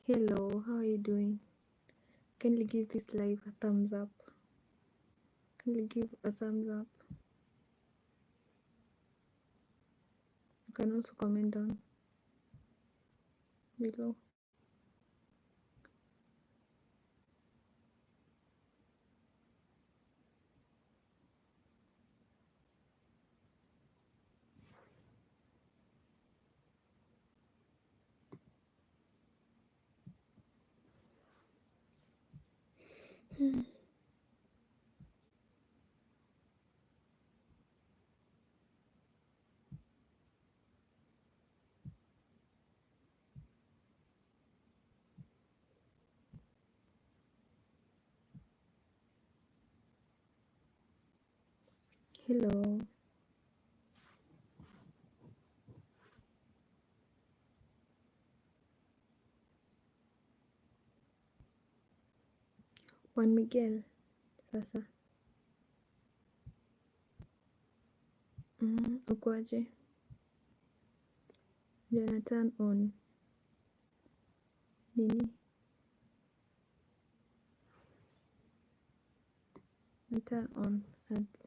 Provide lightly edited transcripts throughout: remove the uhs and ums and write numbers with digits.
Hello, how are you doing? Kindly give this live a thumbs up. Kindly give a thumbs up. You can also comment down below. Hello. Juan Miguel. Sasa. Ukwaje? Jonathan on. Nini? Turn on ads.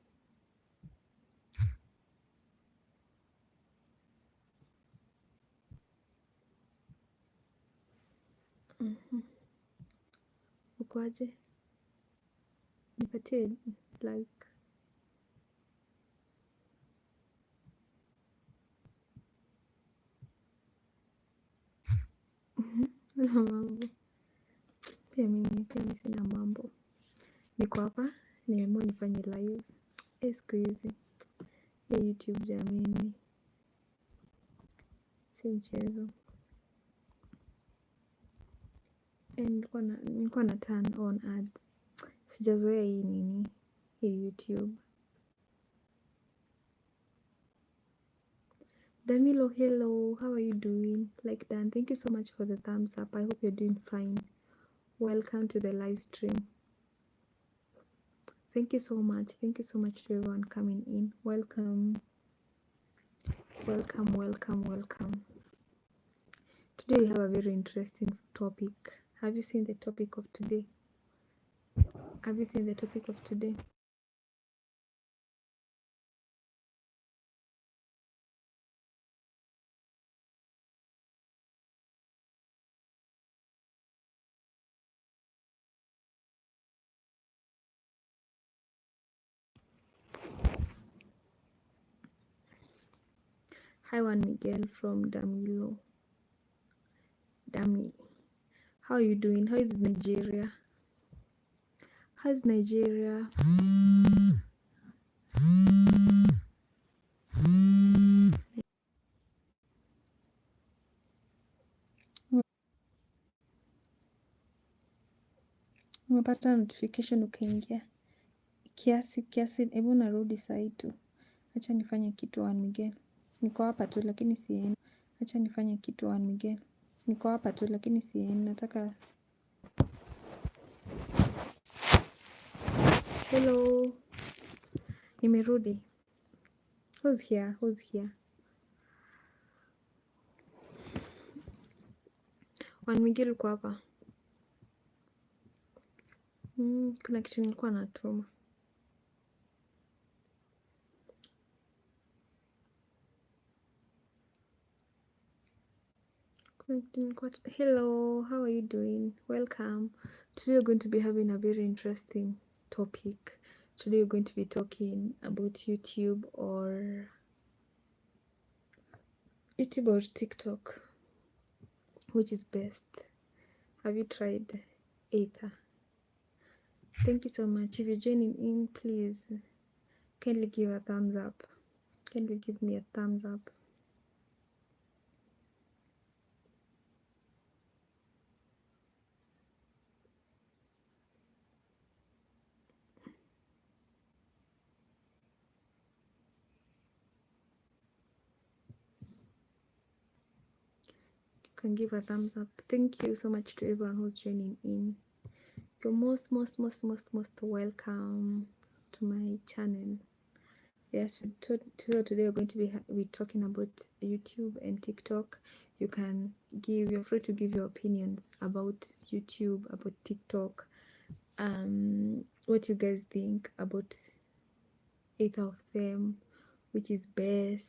Ukwaje? Nipatie like. Na mambo. Pia mimi sina mambo. Niko hapa, nimeamua nifanye live. Siku hizi ya YouTube jamini. Si mchezo. Nilikuwa na turn on ads. Sijazoea hii nini, hii YouTube. Damilo, hello, how are you doing? Like Dan, thank you so much for the thumbs up. I hope you're doing fine. Welcome to the live stream. Thank you so much. Thank you so much to everyone coming in. Welcome. Welcome, welcome, welcome. Today we have a very interesting topic. Have you seen the topic of today? Have you seen the topic of today? Hi, Juan Miguel from Damilo. Dami. How are you doing? How is Nigeria? How's Nigeria? Umepata notification ukaingia kiasi, hebu narudi saa tu. Acha nifanye kitu Juan Miguel. Niko hapa tu lakini siendi. Acha nifanye kitu Juan Miguel. Niko hapa tu lakini siendi. Nataka. Hello. Nimerudi. Who's here? Who's here? Juan Miguel uko hapa. Kuna kitu nilikuwa natuma. Hello, how are you doing? Welcome. Today we're going to be having a very interesting topic. Today we're going to be talking about YouTube or TikTok. Which is best? Have you tried either? Thank you so much. If you're joining in, please kindly give a thumbs up. Kindly give me a thumbs up. You can give a thumbs up. Thank you so much to everyone who's joining in. You're most welcome to my channel. Yes, so today we're going to be talking about YouTube and TikTok. You're free to give your opinions about YouTube, about TikTok, what you guys think about either of them, which is best.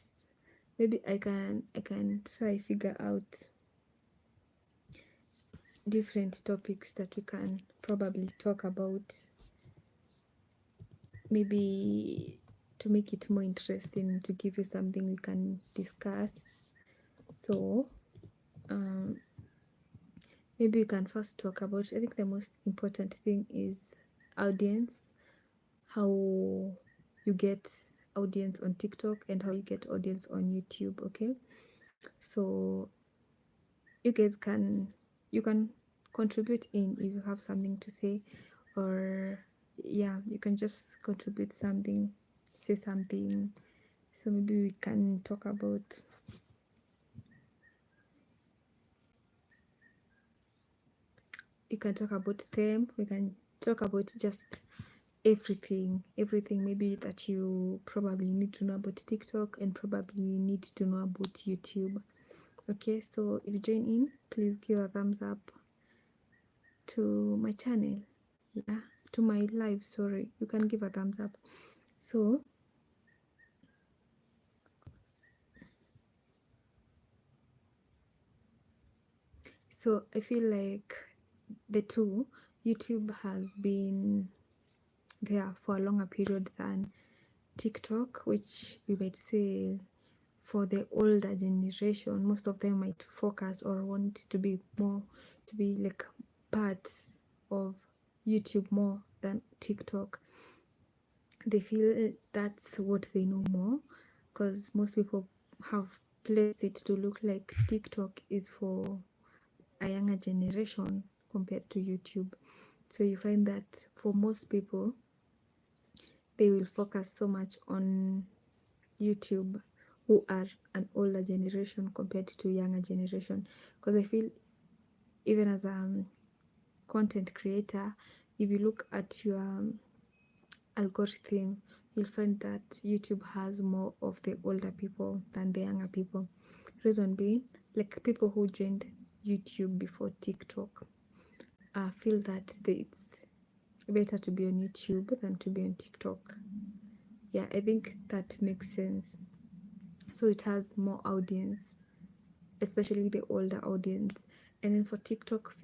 Maybe I can try figure out different topics that we can probably talk about, maybe to make it more interesting, to give you something we can discuss. So maybe we can first talk about, I think the most important thing is audience, how you get audience on TikTok and how you get audience on YouTube. Okay, so you can contribute in if you have something to say, or yeah, you can just contribute something, say something. So maybe we can talk about, you can talk about them, we can talk about just everything maybe that you probably need to know about TikTok and probably need to know about YouTube. Okay, so if you join in, please give a thumbs up to my channel, yeah, to my live, sorry, you can give a thumbs up. So I feel like the two, YouTube has been there for a longer period than TikTok, which we might say for the older generation, most of them might focus or want to be more, to be like part of YouTube more than TikTok. They feel that's what they know more, because most people have placed it to look like TikTok is for a younger generation compared to YouTube. So you find that for most people, they will focus so much on YouTube, who are an older generation compared to younger generation. Because I feel, even as a content creator, if you look at your algorithm, you'll find that YouTube has more of the older people than the younger people. Reason being, like people who joined YouTube before TikTok feel that it's better to be on YouTube than to be on TikTok. Yeah, I think that makes sense. So it has more audience, especially the older audience. And then for TikTok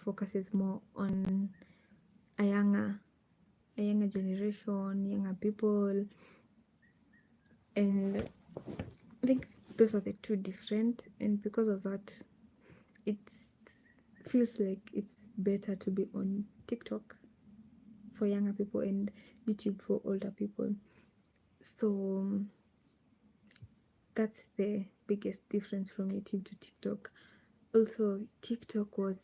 focuses more on a younger generation, younger people. And I think those are the two different, and because of that, it feels like it's better to be on TikTok for younger people and YouTube for older people. So that's the biggest difference from YouTube to TikTok. Also, TikTok was,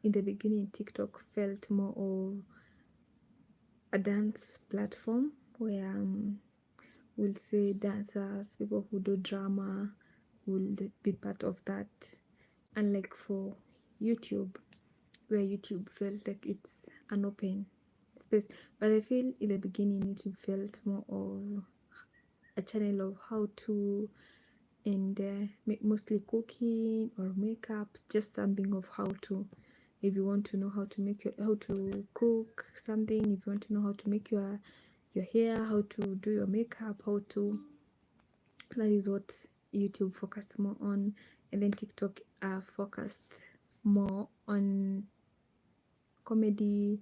in the beginning, TikTok felt more of a dance platform where we'll say dancers, people who do drama will be part of that. Unlike for YouTube, where YouTube felt like it's an open space. But I feel in the beginning, YouTube felt more of a channel of how to, and mostly cooking or makeup, just something of how to. If you want to know how to how to cook something, if you want to know how to make your hair, how to do your makeup, how to, that is what YouTube focused more on. And then TikTok focused more on comedy,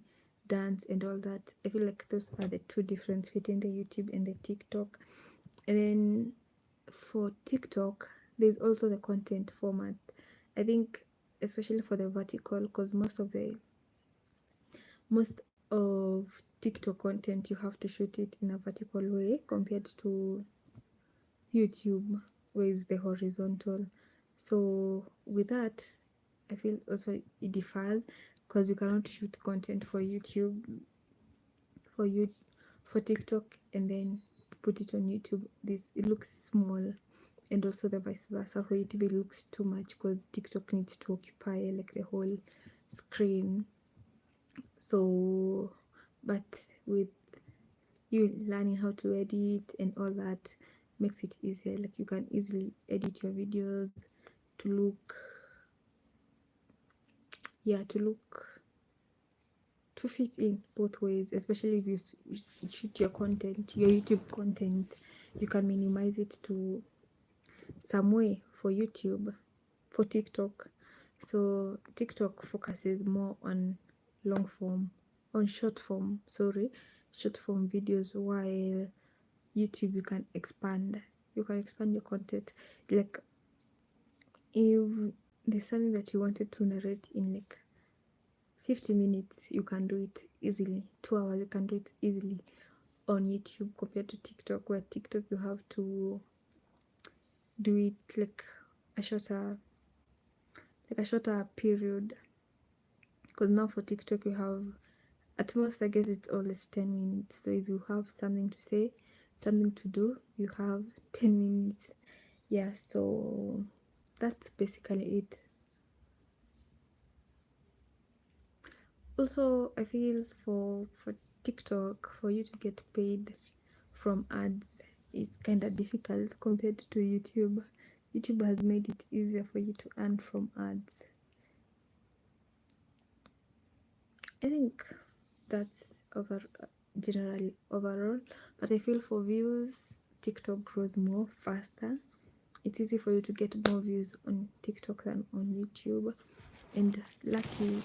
dance, and all that. I feel like those are the two differences between the YouTube and the TikTok. And then for TikTok, there's also the content format. I think especially for the vertical, because most of TikTok content, you have to shoot it in a vertical way compared to YouTube, where is the horizontal. So with that, I feel also it differs, because you cannot shoot content for YouTube, for you for TikTok, and then put it on YouTube. It looks small, and also the vice versa. For YouTube, it looks too much, because TikTok needs to occupy like the whole screen. So, but with you learning how to edit and all that makes it easier. Like you can easily edit your videos to look, yeah, to fit in both ways, especially if you shoot your content, your YouTube content, you can minimize it to some way for YouTube, for TikTok. So TikTok focuses more on long form, on short form videos, while YouTube you can expand your content. Like if there's something that you wanted to narrate in like 50 minutes, you can do it easily. 2 hours, you can do it easily on YouTube compared to TikTok, where TikTok you have to do it like a shorter period. Because now for TikTok you have, at most I guess it's always 10 minutes. So if you have something to say, something to do, you have 10 minutes. Yeah, so that's basically it. Also, I feel for TikTok, for you to get paid from ads, it's kind of difficult compared to YouTube. YouTube has made it easier for you to earn from ads. I think that's generally overall, but I feel for views, TikTok grows more faster. It's easy for you to get more views on TikTok than on YouTube, and lucky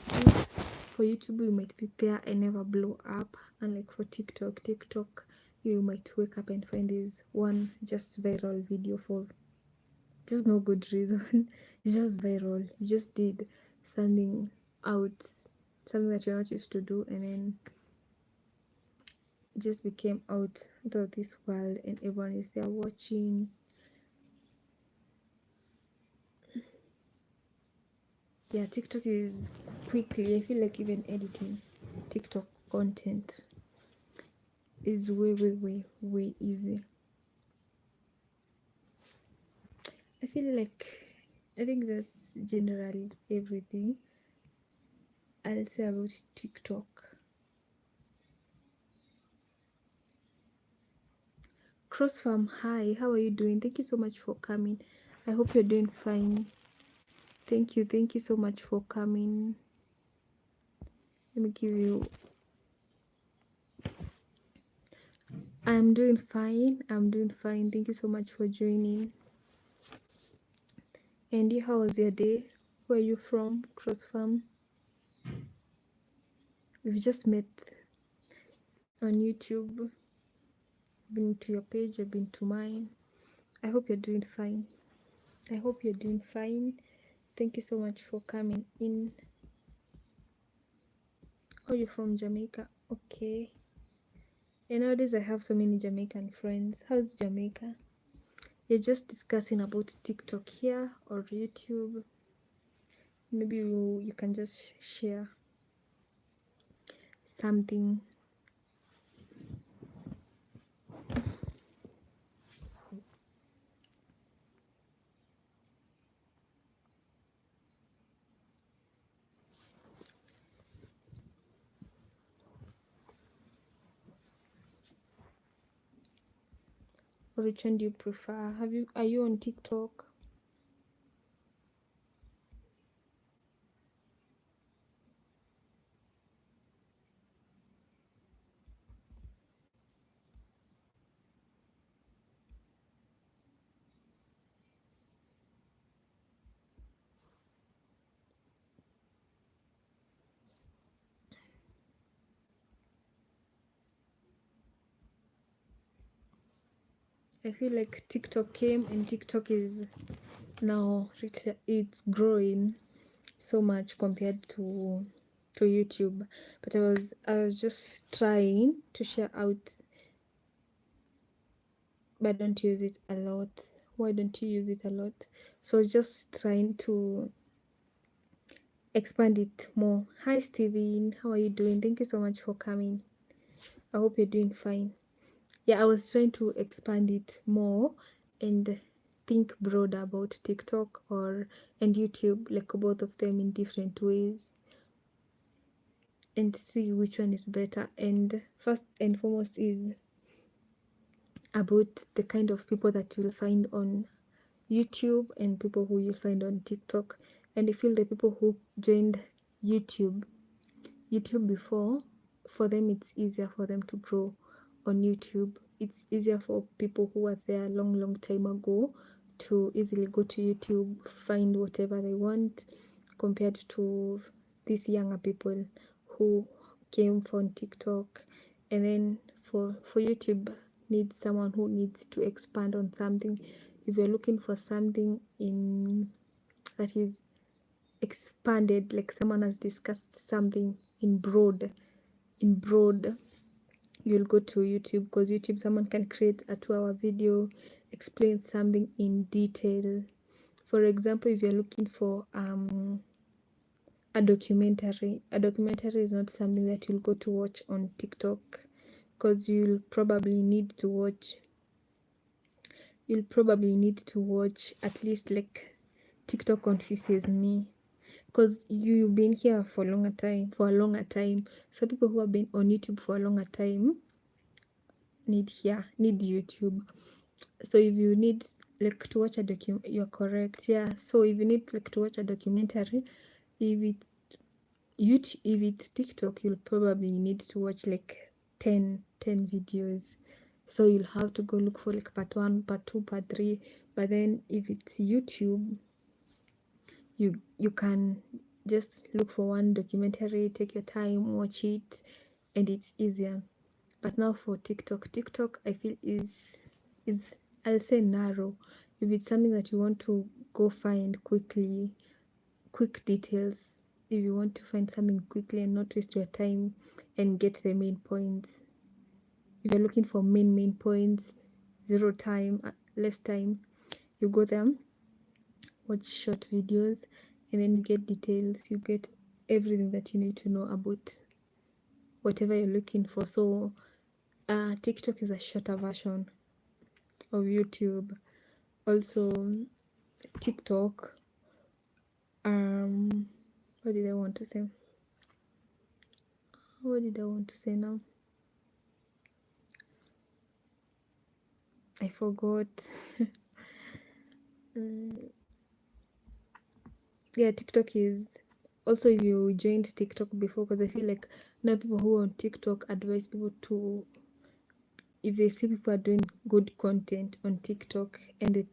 for YouTube you might be there and never blow up, unlike for TikTok you might wake up and find this one just viral video for just no good reason. It's just viral. You just did something out, something that you're not used to do, and then just became out of this world, and everyone is there watching. Yeah, TikTok is quickly, I feel like even editing TikTok content is way easy. I feel like, I think that's generally everything I'll say about TikTok. Cross Farm, hi, how are you doing? Thank you so much for coming. I hope you're doing fine. Thank you so much for coming. Let me give you, I'm doing fine. Thank you so much for joining. Andy, how was your day? Where are you from? Cross Farm. We've just met on YouTube. Been to your page, I've been to mine. I hope you're doing fine. Thank you so much for coming in. Oh, you're from Jamaica. Okay. And nowadays I have so many Jamaican friends. How's Jamaica? You're just discussing about TikTok here or YouTube. Maybe you can just share something. Or which one do you prefer? Are you on TikTok? I feel like TikTok came and TikTok is now it's growing so much compared to YouTube. But I was just trying to share out, but don't use it a lot. Why don't you use it a lot? So just trying to expand it more. Hi Steven, how are you doing? Thank you so much for coming. I hope you're doing fine. Yeah, I was trying to expand it more and think broader about TikTok and YouTube, like both of them in different ways, and see which one is better. And first and foremost is about the kind of people that you'll find on YouTube and people who you'll find on TikTok. And I feel the people who joined YouTube before, for them it's easier for them to grow on YouTube. It's easier for people who were there long time ago to easily go to YouTube, find whatever they want, compared to these younger people who came from TikTok. And then for YouTube needs someone who needs to expand on something. If you're looking for something in that is expanded, like someone has discussed something in broad, you'll go to YouTube, because YouTube someone can create a 2-hour video, explain something in detail. For example, if you're looking for a documentary is not something that you'll go to watch on TikTok, because you'll probably need to watch at least, like, TikTok confuses me, because you've been here for a longer time. So people who have been on YouTube for a longer time need YouTube. So if you need, like, to watch a you're correct, yeah. So if you need, like, to watch a documentary, if it's TikTok, you'll probably need to watch like 10 videos. So you'll have to go look for like part 1, part 2, part 3. But then if it's YouTube, you can just look for one documentary, take your time, watch it, and it's easier. But now for TikTok I feel is I'll say narrow. If it's something that you want to go find quickly, quick details, if you want to find something quickly and not waste your time and get the main points, if you're looking for main points, zero time, less time, you go there, watch short videos, and then you get details, you get everything that you need to know about whatever you're looking for. So TikTok is a shorter version of YouTube. Also TikTok, what did I want to say now? I forgot. Yeah, TikTok is also, if you joined TikTok before, because I feel like now people who are on TikTok advise people to, if they see people are doing good content on TikTok and the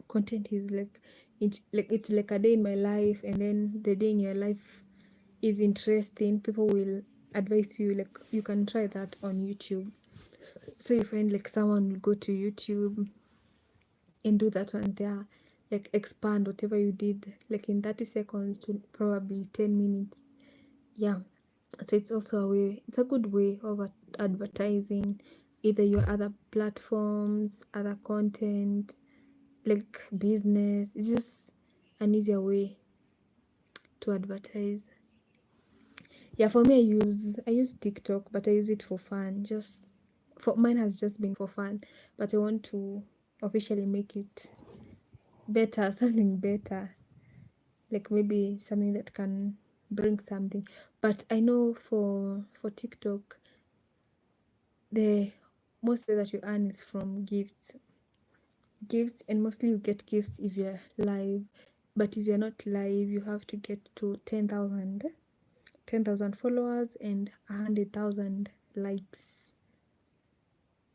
content is like it's like a day in my life, and then the day in your life is interesting, people will advise you, like, you can try that on YouTube. So you find like someone will go to YouTube and do that one there, like expand whatever you did like in 30 seconds to probably 10 minutes. Yeah, so it's also a way, it's a good way of advertising either your other platforms, other content, like business. It's just an easier way to advertise. Yeah, for me, I use TikTok, but I use it for fun. Just for mine has just been for fun, but I want to officially make it better, something better, like maybe something that can bring something. But I know for TikTok, the most way that you earn is from gifts, and mostly you get gifts if you're live. But if you're not live, you have to get to 10,000 followers and 100,000 likes.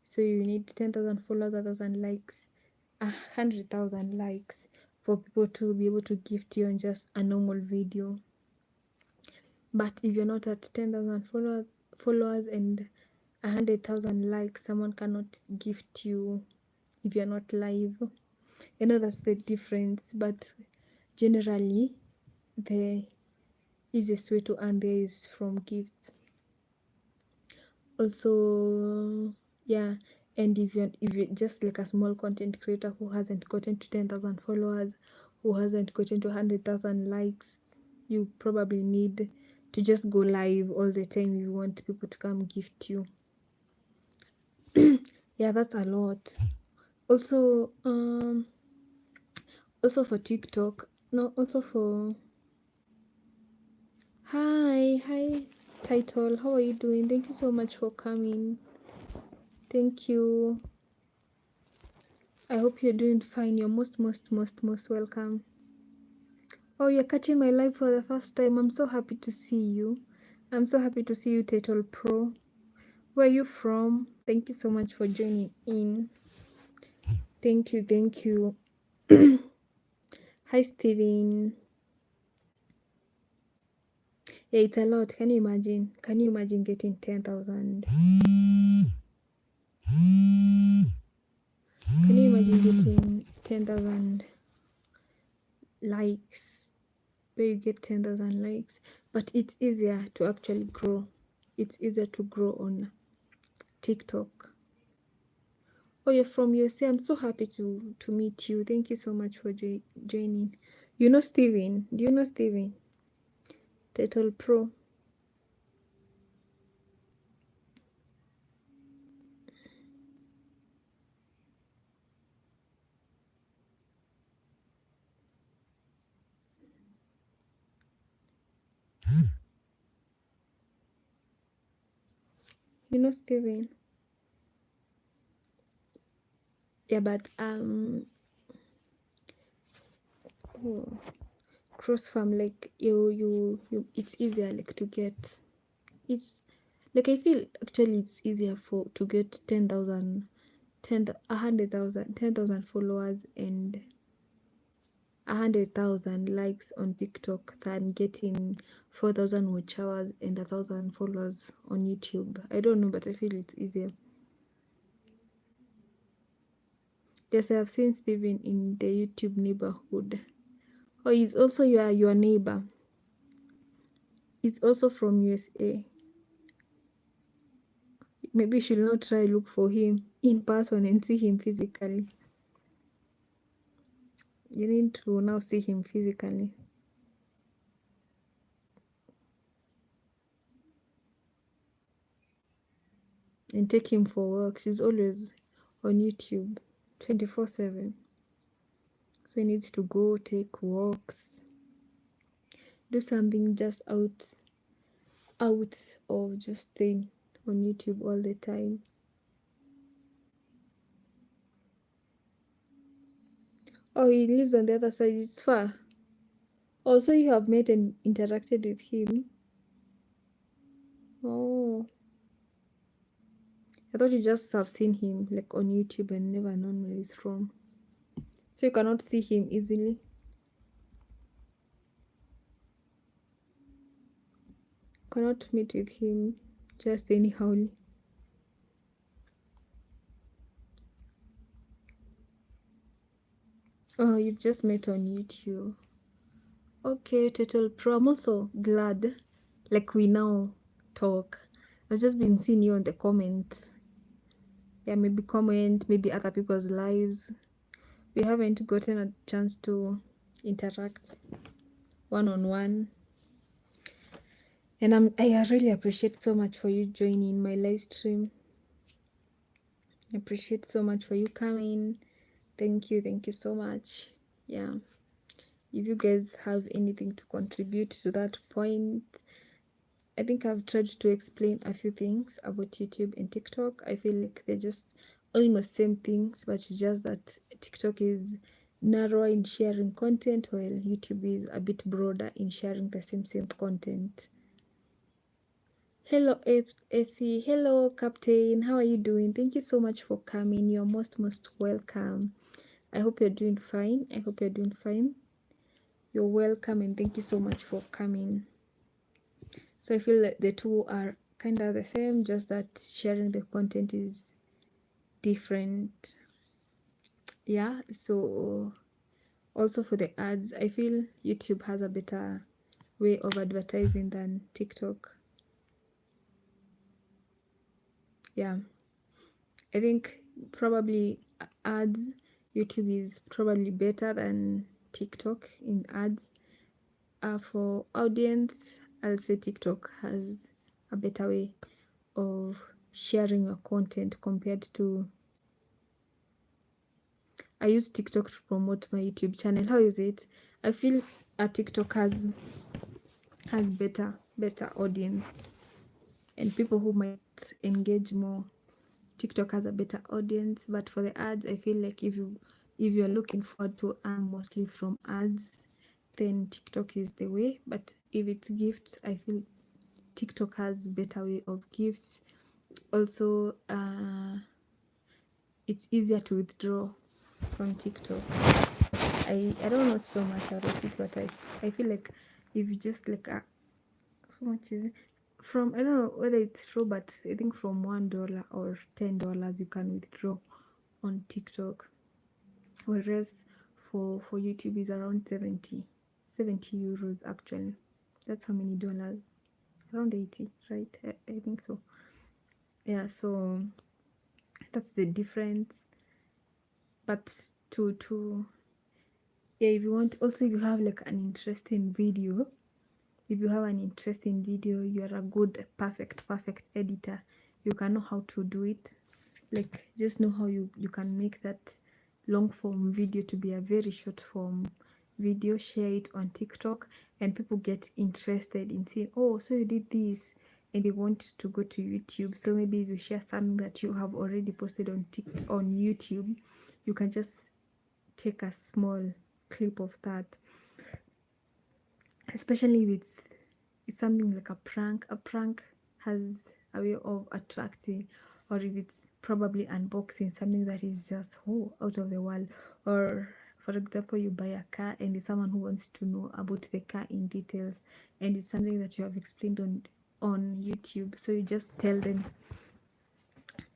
So you need 10,000 followers, 1,000 likes, 100,000 likes for people to be able to gift you on just a normal video. But if you're not at 10,000 followers and 100,000 likes, someone cannot gift you if you're not live. I know that's the difference, but generally the easiest way to earn there is from gifts. Also, yeah, and if you're just like a small content creator who hasn't gotten to 10,000 followers, who hasn't gotten to 100,000 likes, you probably need to just go live all the time if you want people to come gift you. Yeah, that's a lot. Also for TikTok, no, also for hi Title, how are you doing? Thank you so much for coming. Thank you. I hope you're doing fine. You're most welcome. Oh, you're catching my live for the first time. I'm so happy to see you. I'm so happy to see you, Title Pro. Where are you from? Thank you so much for joining in. Thank you. Hi, Steven. Yeah, it's a lot. Can you imagine? Can you imagine getting 10,000? Can you imagine getting 10,000 likes? Where you get 10,000 likes, but it's easier to actually grow. It's easier to grow on TikTok. Oh, you're from USA. I'm so happy to meet you. Thank you so much for joining. You know Steven? Do you know Steven? Title Pro. You know Steven? Yeah, but oh, cross farm, like you it's easier like to get. It's like I feel actually it's easier to get 10,000, 100,000, 10,000 followers and 100,000 likes on TikTok than getting 4,000 watch hours and 1,000 followers on YouTube. I don't know, but I feel it's easier. Yes, I have seen Steven in the YouTube neighborhood. Oh, he's also your neighbor. He's also from USA. Maybe you should not try look for him in person and see him physically. You need to now see him physically. And take him for work. She's always on YouTube 24/7. So he needs to go take walks, do something just out of just staying on YouTube all the time. Oh, he lives on the other side. It's far. Also, you have met and interacted with him. Oh, I thought you just have seen him like on YouTube and never known where he's from. So you cannot see him easily. Cannot meet with him just anyhow. Oh, you've just met on YouTube. Okay, Total Pro. I'm also glad like we now talk. I've just been seeing you on the comments. Yeah, maybe comment, maybe other people's lives. We haven't gotten a chance to interact one-on-one. And I really appreciate so much for you joining my live stream. I appreciate so much for you coming. Thank you so much. Yeah, if you guys have anything to contribute to that point, I think I've tried to explain a few things about YouTube and TikTok. I feel like they're just almost same things, but it's just that TikTok is narrower in sharing content while YouTube is a bit broader in sharing the same content. Hello AC, hello Captain, how are you doing? Thank you so much for coming. You're most welcome. I hope you're doing fine. You're welcome and thank you so much for coming. So I feel that the two are kind of the same, just that sharing the content is different. Yeah, so also for the ads, I feel YouTube has a better way of advertising than TikTok. Yeah, I think probably ads, YouTube is probably better than TikTok in ads. For audience, I'll say TikTok has a better way of sharing your content compared to. I use TikTok to promote my YouTube channel. How is it? I feel TikTok has better audience and people who might engage more. TikTok has a better audience. But for the ads, I feel like if you're looking forward to earn mostly from ads, then TikTok is the way. But if it's gifts, I feel TikTok has better way of gifts. Also, it's easier to withdraw from TikTok. I don't know so much about it, but I feel like if you just like how much is it? From, I don't know whether it's true, but I think from $1 or $10 you can withdraw on TikTok, whereas for YouTube is around 70 euros actually. That's how many dollars? Around 80, right? I think so. Yeah, so that's the difference. But to yeah, if you want, also if you have like an interesting video, if you have an interesting video, you are a good perfect editor, you can know how to do it. Like, just know how you can make that long form video to be a very short form video, share it on TikTok, and people get interested in seeing, oh, so you did this, and they want to go to YouTube. So maybe if you share something that you have already posted on YouTube, you can just take a small clip of that, especially if it's something like a prank. A prank has a way of attracting, or if it's probably unboxing something that is just out of the world. Or for example, you buy a car and it's someone who wants to know about the car in details, and it's something that you have explained on YouTube, so you just tell them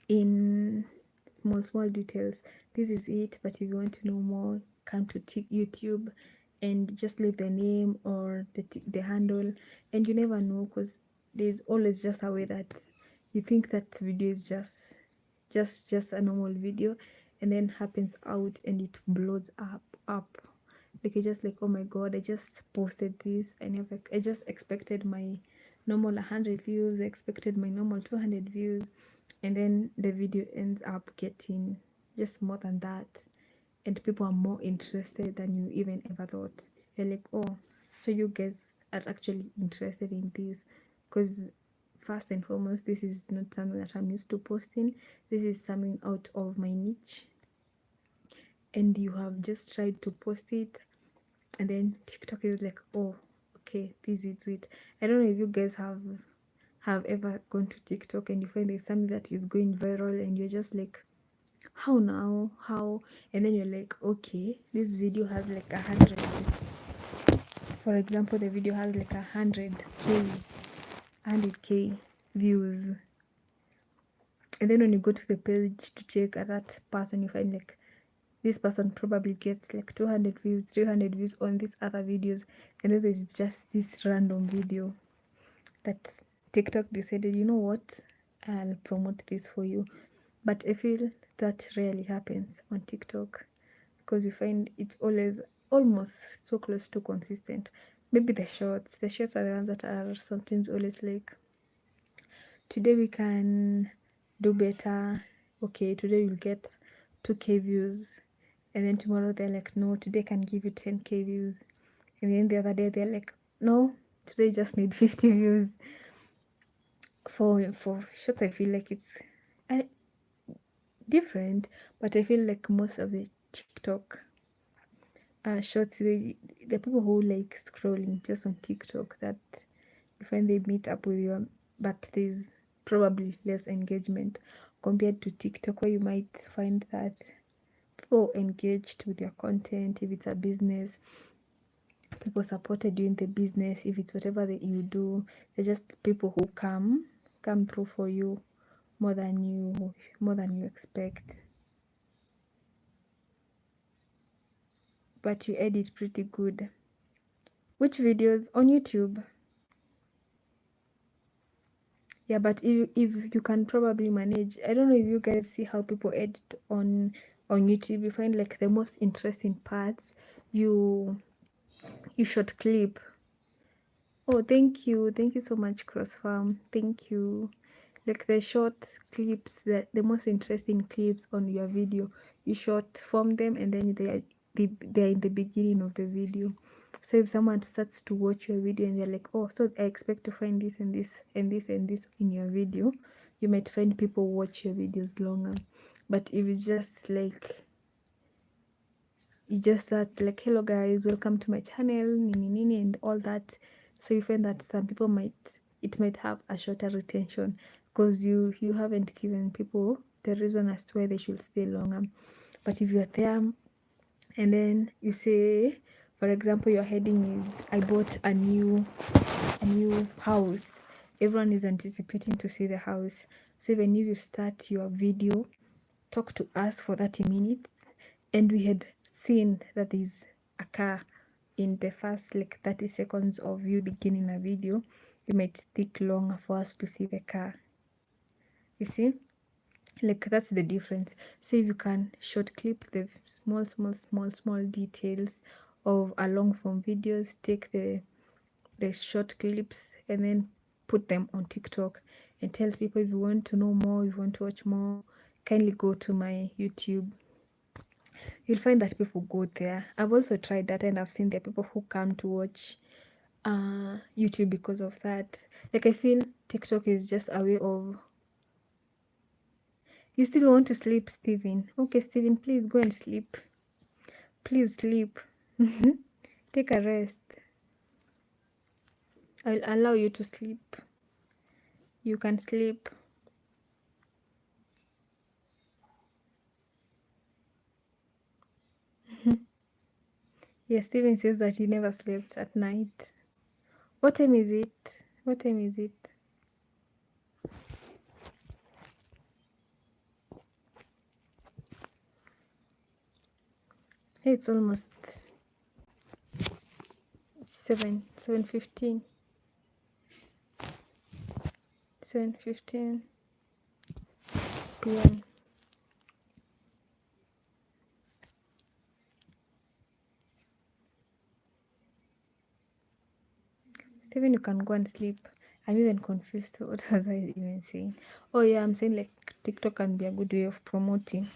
in small details, this is it, but if you want to know more, come to YouTube and just leave the name or the handle. And you never know, because there's always just a way that you think that video is just a normal video, and then happens out and it blows up. Like, you're just like, oh my god, I just posted this, and I just expected my normal 100 views, I expected my normal 200 views, and then the video ends up getting just more than that, and people are more interested than you even ever thought. You're like, oh, so you guys are actually interested in this, because first and foremost, this is not something that I'm used to posting. This is something out of my niche, and you have just tried to post it, and then TikTok is like, oh, okay, this is it. I don't know if you guys have ever gone to TikTok and you find there's something that is going viral, and you're just like, how now, how? And then you're like, okay, this video has like 100, for example, the video has like 100k views, and then when you go to the page to check at that person, you find like this person probably gets like 200 views, 300 views on these other videos, and then there's just this random video that TikTok decided, you know what, I'll promote this for you. But I feel that rarely happens on TikTok, because you find it's always almost so close to consistent. Maybe the shorts are the ones that are sometimes always like, today we can do better, okay, today you'll get 2k views, and then tomorrow they're like, no, today can give you 10k views, and then the other day they're like, no, today you just need 50 views. For shorts, I feel like it's different, but I feel like most of the TikTok shorts, the people who like scrolling just on TikTok, that you find they meet up with you, but there's probably less engagement compared to TikTok, where you might find that people engaged with your content. If it's a business, people supported you in the business. If it's whatever that you do, they're just people who come through for you more than you expect. But you edit pretty good. Which videos? On YouTube? Yeah, but if you can probably manage, I don't know if you guys see how people edit on YouTube. You find like the most interesting parts, you short clip. Oh, thank you so much, Cross Farm. Thank you. Like the short clips, the most interesting clips on your video, you short form them, and then they're in the beginning of the video. So if someone starts to watch your video and they're like, oh, so I expect to find this and this and this and this in your video, you might find people watch your videos longer. But if it's just like you just start like, hello guys, welcome to my channel, nini nini, and all that, so you find that some people it might have a shorter retention because you haven't given people the reason as to why they should stay longer. But if you're there and then you say, for example, your heading is, I bought a new house, everyone is anticipating to see the house. So even if you start your video, talk to us for 30 minutes, and we had seen that there's a car in the first like 30 seconds of you beginning a video, you might stick longer for us to see the car. You see, like that's the difference. So if you can short clip the small details of a long form videos, take the short clips and then put them on TikTok and tell people, if you want to know more, if you want to watch more, kindly go to my YouTube. You'll find that people go there. I've also tried that, and I've seen there are people who come to watch YouTube because of that. Like, I feel TikTok is just a way of, you still want to sleep, Steven? Okay, Steven, please go and sleep. Please sleep. Take a rest. I'll allow you to sleep. You can sleep. Yeah, Steven says that he never slept at night. What time is it? What time is it? Hey, it's almost 7:15. 7:15 p.m. Steven, you can go and sleep. I'm even confused. What was I even saying? Oh yeah, I'm saying like TikTok can be a good way of promoting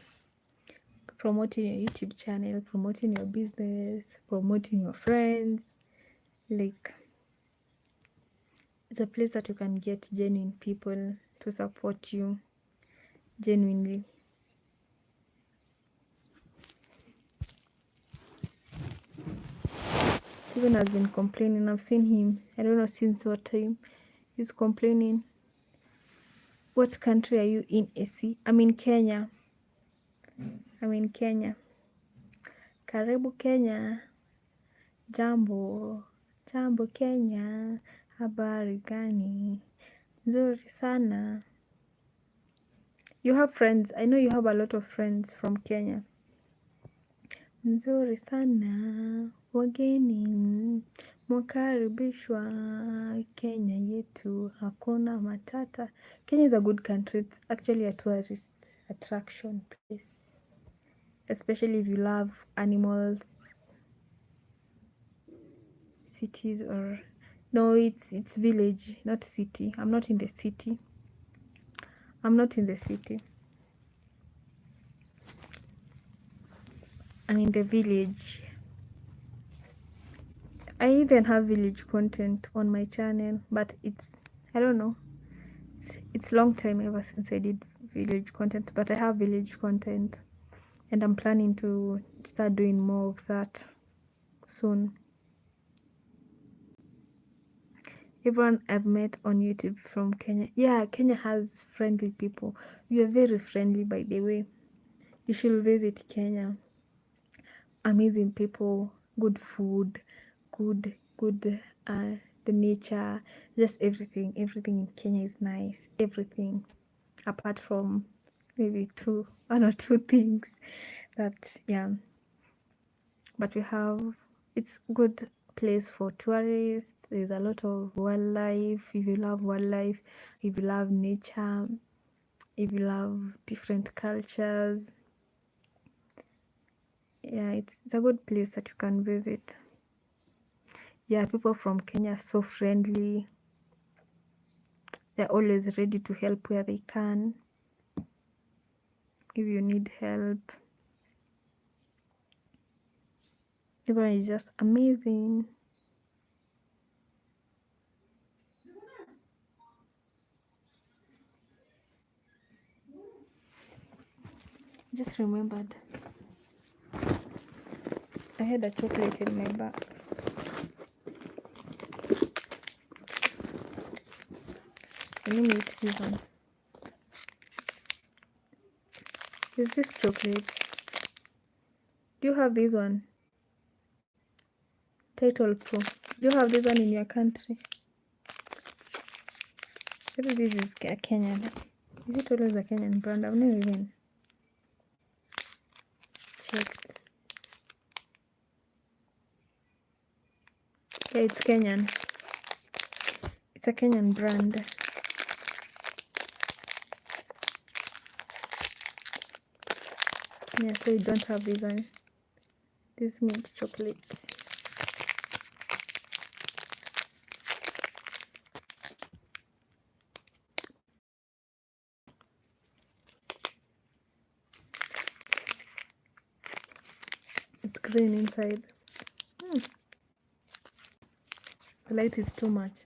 your YouTube channel, promoting your business, promoting your friends. Like, it's a place that you can get genuine people to support you genuinely. Steven has been complaining. I've seen him. I don't know since what time. He's complaining. What country are you in, AC? I'm in Kenya. Karibu Kenya. Jambo Kenya. Habari gani? Nzuri sana. You have friends. I know you have a lot of friends from Kenya. Nzuri sana. Wageni mwakaribishwa Kenya yetu, hakuna matata. Kenya is a good country. It's actually a tourist attraction place, especially if you love animals, cities, or no, it's village, not city. I'm not in the city. I'm in the village. I even have village content on my channel, but I don't know, it's long time ever since I did village content, but I have village content and I'm planning to start doing more of that soon. Everyone I've met on YouTube from Kenya, yeah, Kenya has friendly people. You are very friendly, by the way. You should visit Kenya. Amazing people, good food, good the nature, just everything in Kenya is nice. Everything, apart from maybe one or two things that, yeah, but we have, it's good place for tourists. There's a lot of wildlife. If you love wildlife, if you love nature, if you love different cultures, yeah, it's a good place that you can visit. Yeah, people from Kenya are so friendly. They're always ready to help where they can. If you need help, everyone is just amazing. just remembered I had a chocolate in my bag. Let me eat this one. Is this chocolate? Do you have this one? Title Pro. Do you have this one in your country? Maybe this is a Kenyan. Is it always a Kenyan brand? I've never even checked. Yeah, it's Kenyan. It's a Kenyan brand. Yeah, so you don't have this one. This mint chocolate. It's green inside. The light is too much.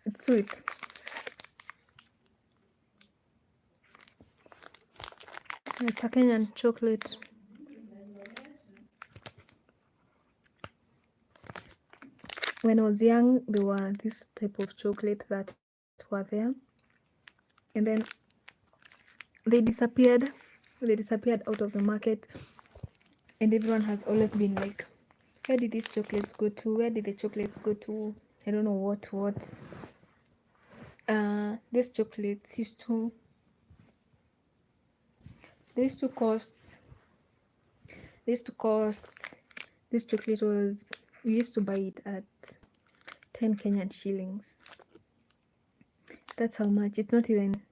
It's sweet. It's a Kenyan chocolate. When I was young, there were this type of chocolate that were there, and then they disappeared. They disappeared out of the market, and everyone has always been like, where did these chocolates go to? Where did the chocolates go to? I don't know what. These chocolates used to cost. This chocolate was, we used to buy it at 10 Kenyan shillings. That's how much. It's not even,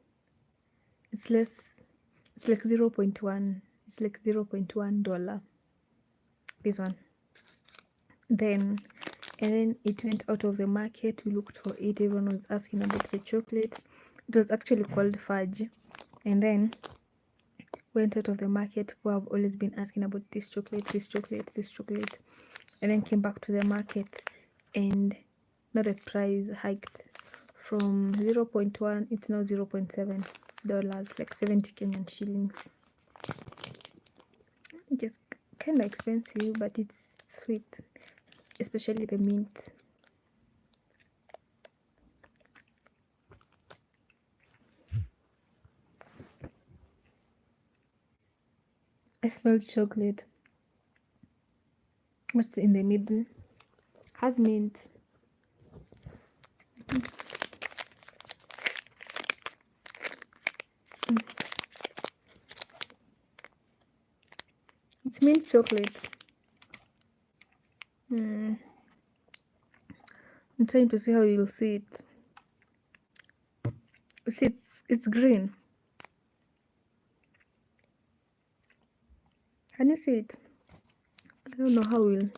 it's less, it's like 0.1. It's like $0.1. This one. And then it went out of the market. We looked for it. Everyone was asking about the chocolate. It was actually called fudge. And then went out of the market. People have always been asking about this chocolate. And then came back to the market, and now the price hiked from 0.1. It's now $0.7, like 70 Kenyan shillings. Just kind of expensive, but it's sweet, especially the mint. I smelled chocolate. What's in the middle? Has mint. It's mint chocolate. I'm trying to see how you'll see it. See, it's green. Can you see it? I don't know how we'll.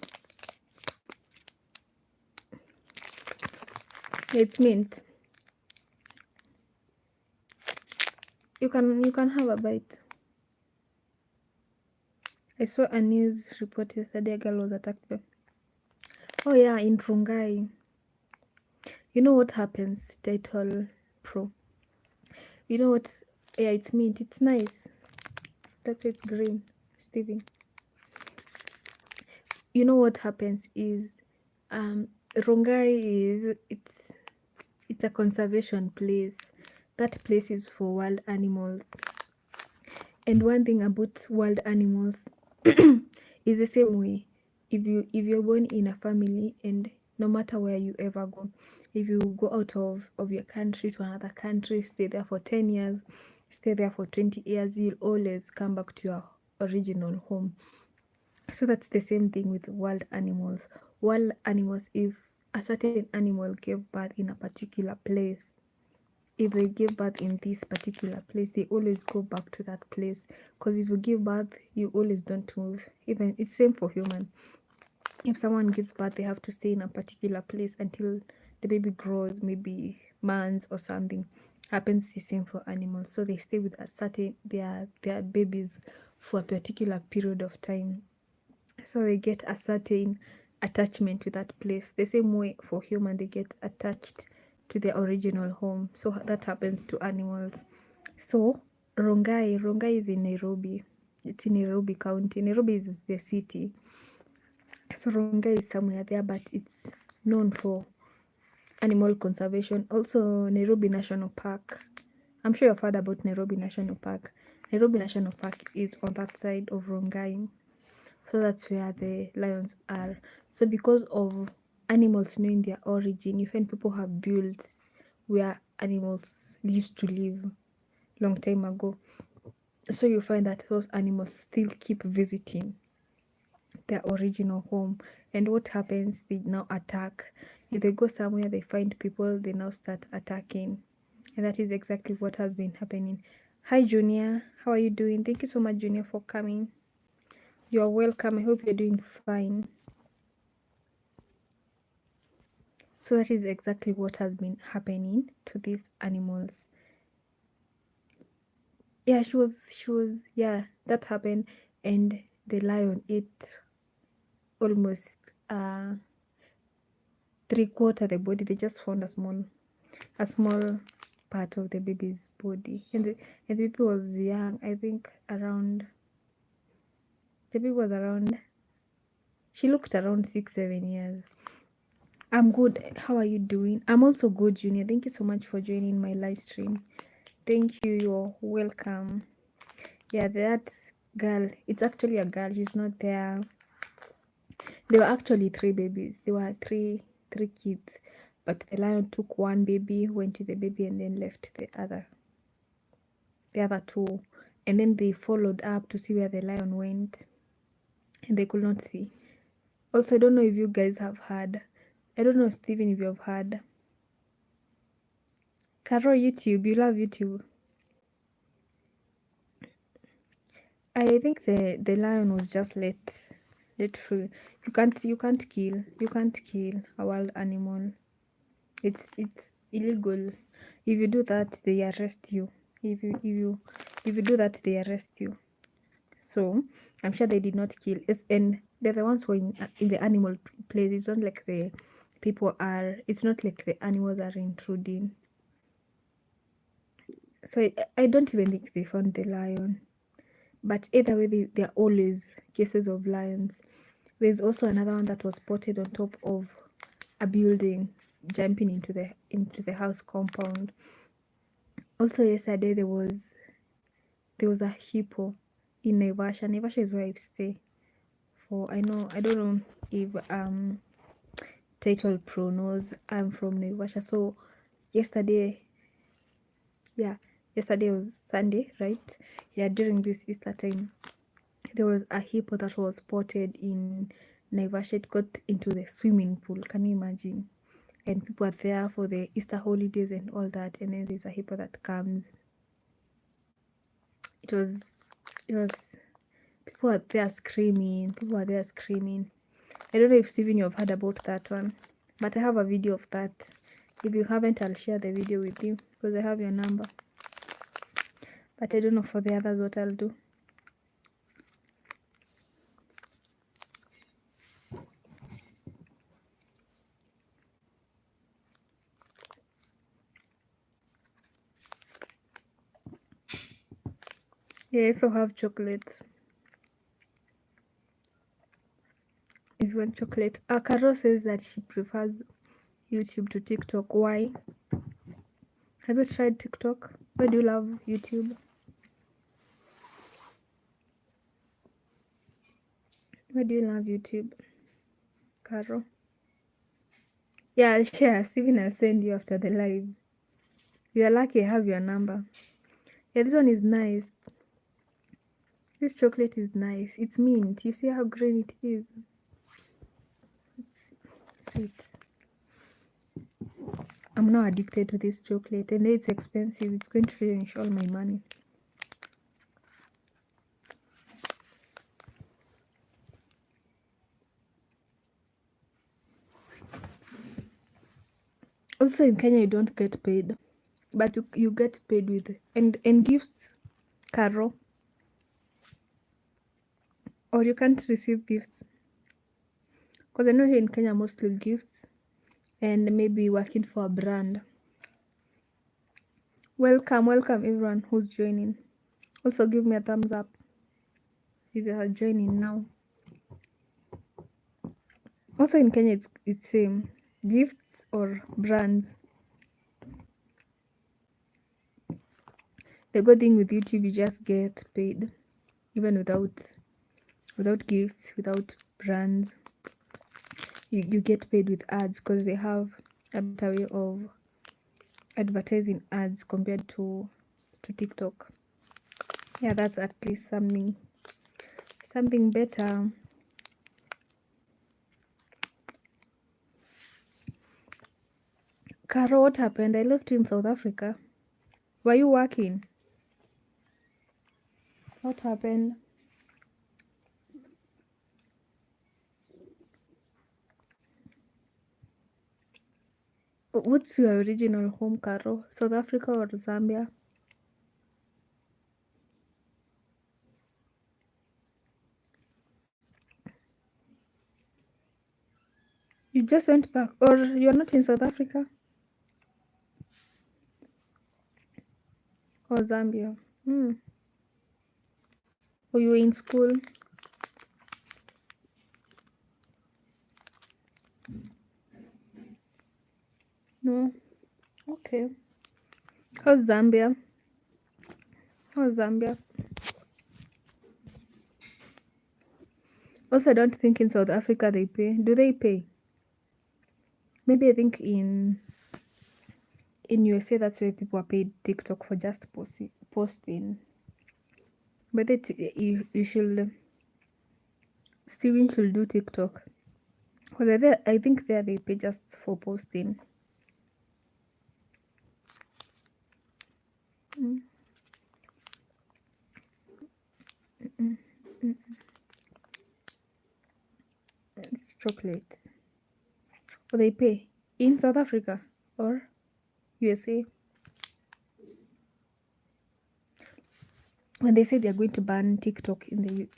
It's mint. You can have a bite. I saw a news report yesterday. A girl was attacked by. Oh yeah, in Rongai. You know what happens? Title Pro. You know what? Yeah, it's mint. It's nice. That's why it's green, Steven. You know what happens is, Rongai is it's a conservation place. That place is for wild animals. And one thing about wild animals is the same way. If you're born in a family, and no matter where you ever go, if you go out of your country to another country, stay there for 10 years, stay there for 20 years, you'll always come back to your original home. So that's the same thing with wild animals. Wild animals, if a certain animal gave birth in a particular place, if they give birth in this particular place, they always go back to that place. Because if you give birth, you always don't move. Even it's same for human. If someone gives birth, they have to stay in a particular place until the baby grows, maybe months or something. Happens the same for animals. So they stay with a certain their babies for a particular period of time. So they get a certain attachment to that place. The same way for human, they get attached to their original home. So that happens to animals. So Rongai is in Nairobi. It's in Nairobi County. Nairobi is the city. So Rongai is somewhere there, but it's known for animal conservation. Also, Nairobi National Park. I'm sure you've heard about Nairobi National Park. Nairobi National Park is on that side of Rongai. So that's where the lions are. So because of animals knowing their origin, you find people have built where animals used to live long time ago. So you find that those animals still keep visiting their original home. And what happens? They now attack. If they go somewhere, they find people, they now start attacking. And that is exactly what has been happening. Hi Junior, how are you doing? Thank you so much, Junior, for coming. You are welcome. I hope you're doing fine. So that is exactly what has been happening to these animals. Yeah, she was, yeah, that happened. And the lion ate almost 3/4 the body. They just found a small part of the baby's body. And the baby was young. I think around, the baby was around, she looked around 6-7 years. I'm good. How are you doing? I'm also good, Junior. Thank you so much for joining my live stream. Thank you. You're welcome. Yeah, that girl, it's actually a girl. She's not there. There were actually 3 babies. There were three kids. But the lion took one baby, went to the baby, and then left the other 2. And then they followed up to see where the lion went. And they could not see. Also, I don't know if you guys have heard. I don't know, Steven, if you have heard. Carol, YouTube, you love YouTube. I think the lion was just let free. You can't kill a wild animal. It's illegal. If you do that, they arrest you. If you do that, they arrest you. So I'm sure they did not kill. And they're the ones who are in the animal place. It's not like the people are. It's not like the animals are intruding. So I don't even think they found the lion. But either way, there are always cases of lions. There's also another one that was spotted on top of a building, jumping into the house compound. Also yesterday there was a hippo in Naivasha. Naivasha is where I stay. I don't know if Title Pro knows I'm from Naivasha. So yesterday was Sunday, right? Yeah, during this Easter time, there was a hippo that was spotted in Naivasha. It got into the swimming pool. Can you imagine? And people are there for the Easter holidays and all that. And then there's a hippo that comes. It was people are there screaming. I don't know if Steven, you've heard about that one, but I have a video of that. If you haven't, I'll share the video with you because I have your number. But I don't know for the others what I'll do. Yeah, I also have chocolate. If you want chocolate. Carol says that she prefers YouTube to TikTok. Why? Have you tried TikTok? Why do you love YouTube? Why do you love YouTube, Carol? Yeah, I'll share. Steven, I'll send you after the live. You are lucky I have your number. Yeah, this one is nice. This chocolate is nice. It's mint. You see how green it is? It's sweet. I'm now addicted to this chocolate and it's expensive. It's going to finish all my money. Also in Kenya you don't get paid, but you get paid with and gifts, Carol. Or you can't receive gifts. Because I know here in Kenya mostly gifts and maybe working for a brand. Welcome everyone who's joining. Also give me a thumbs up if you are joining now. Also in Kenya it's same. Gifts or brands. The good thing with YouTube, you just get paid even without gifts, without brands. You get paid with ads because they have a better way of advertising ads compared to TikTok. Yeah, that's at least something better. Caro, what happened? I left you in South Africa. Were you working? What happened? What's your original home, Caro? South Africa or Zambia? You just went back, or you're not in South Africa? Or Zambia? Or you were in school? No. Okay. How's Zambia? Also, I don't think in South Africa they pay. Do they pay? Maybe I think in USA that's where people are paid TikTok for just posting. But you should Steven should do TikTok. Because I think there they pay just for posting. It's chocolate. Or they pay in South Africa or USA. When they say they're going to ban TikTok in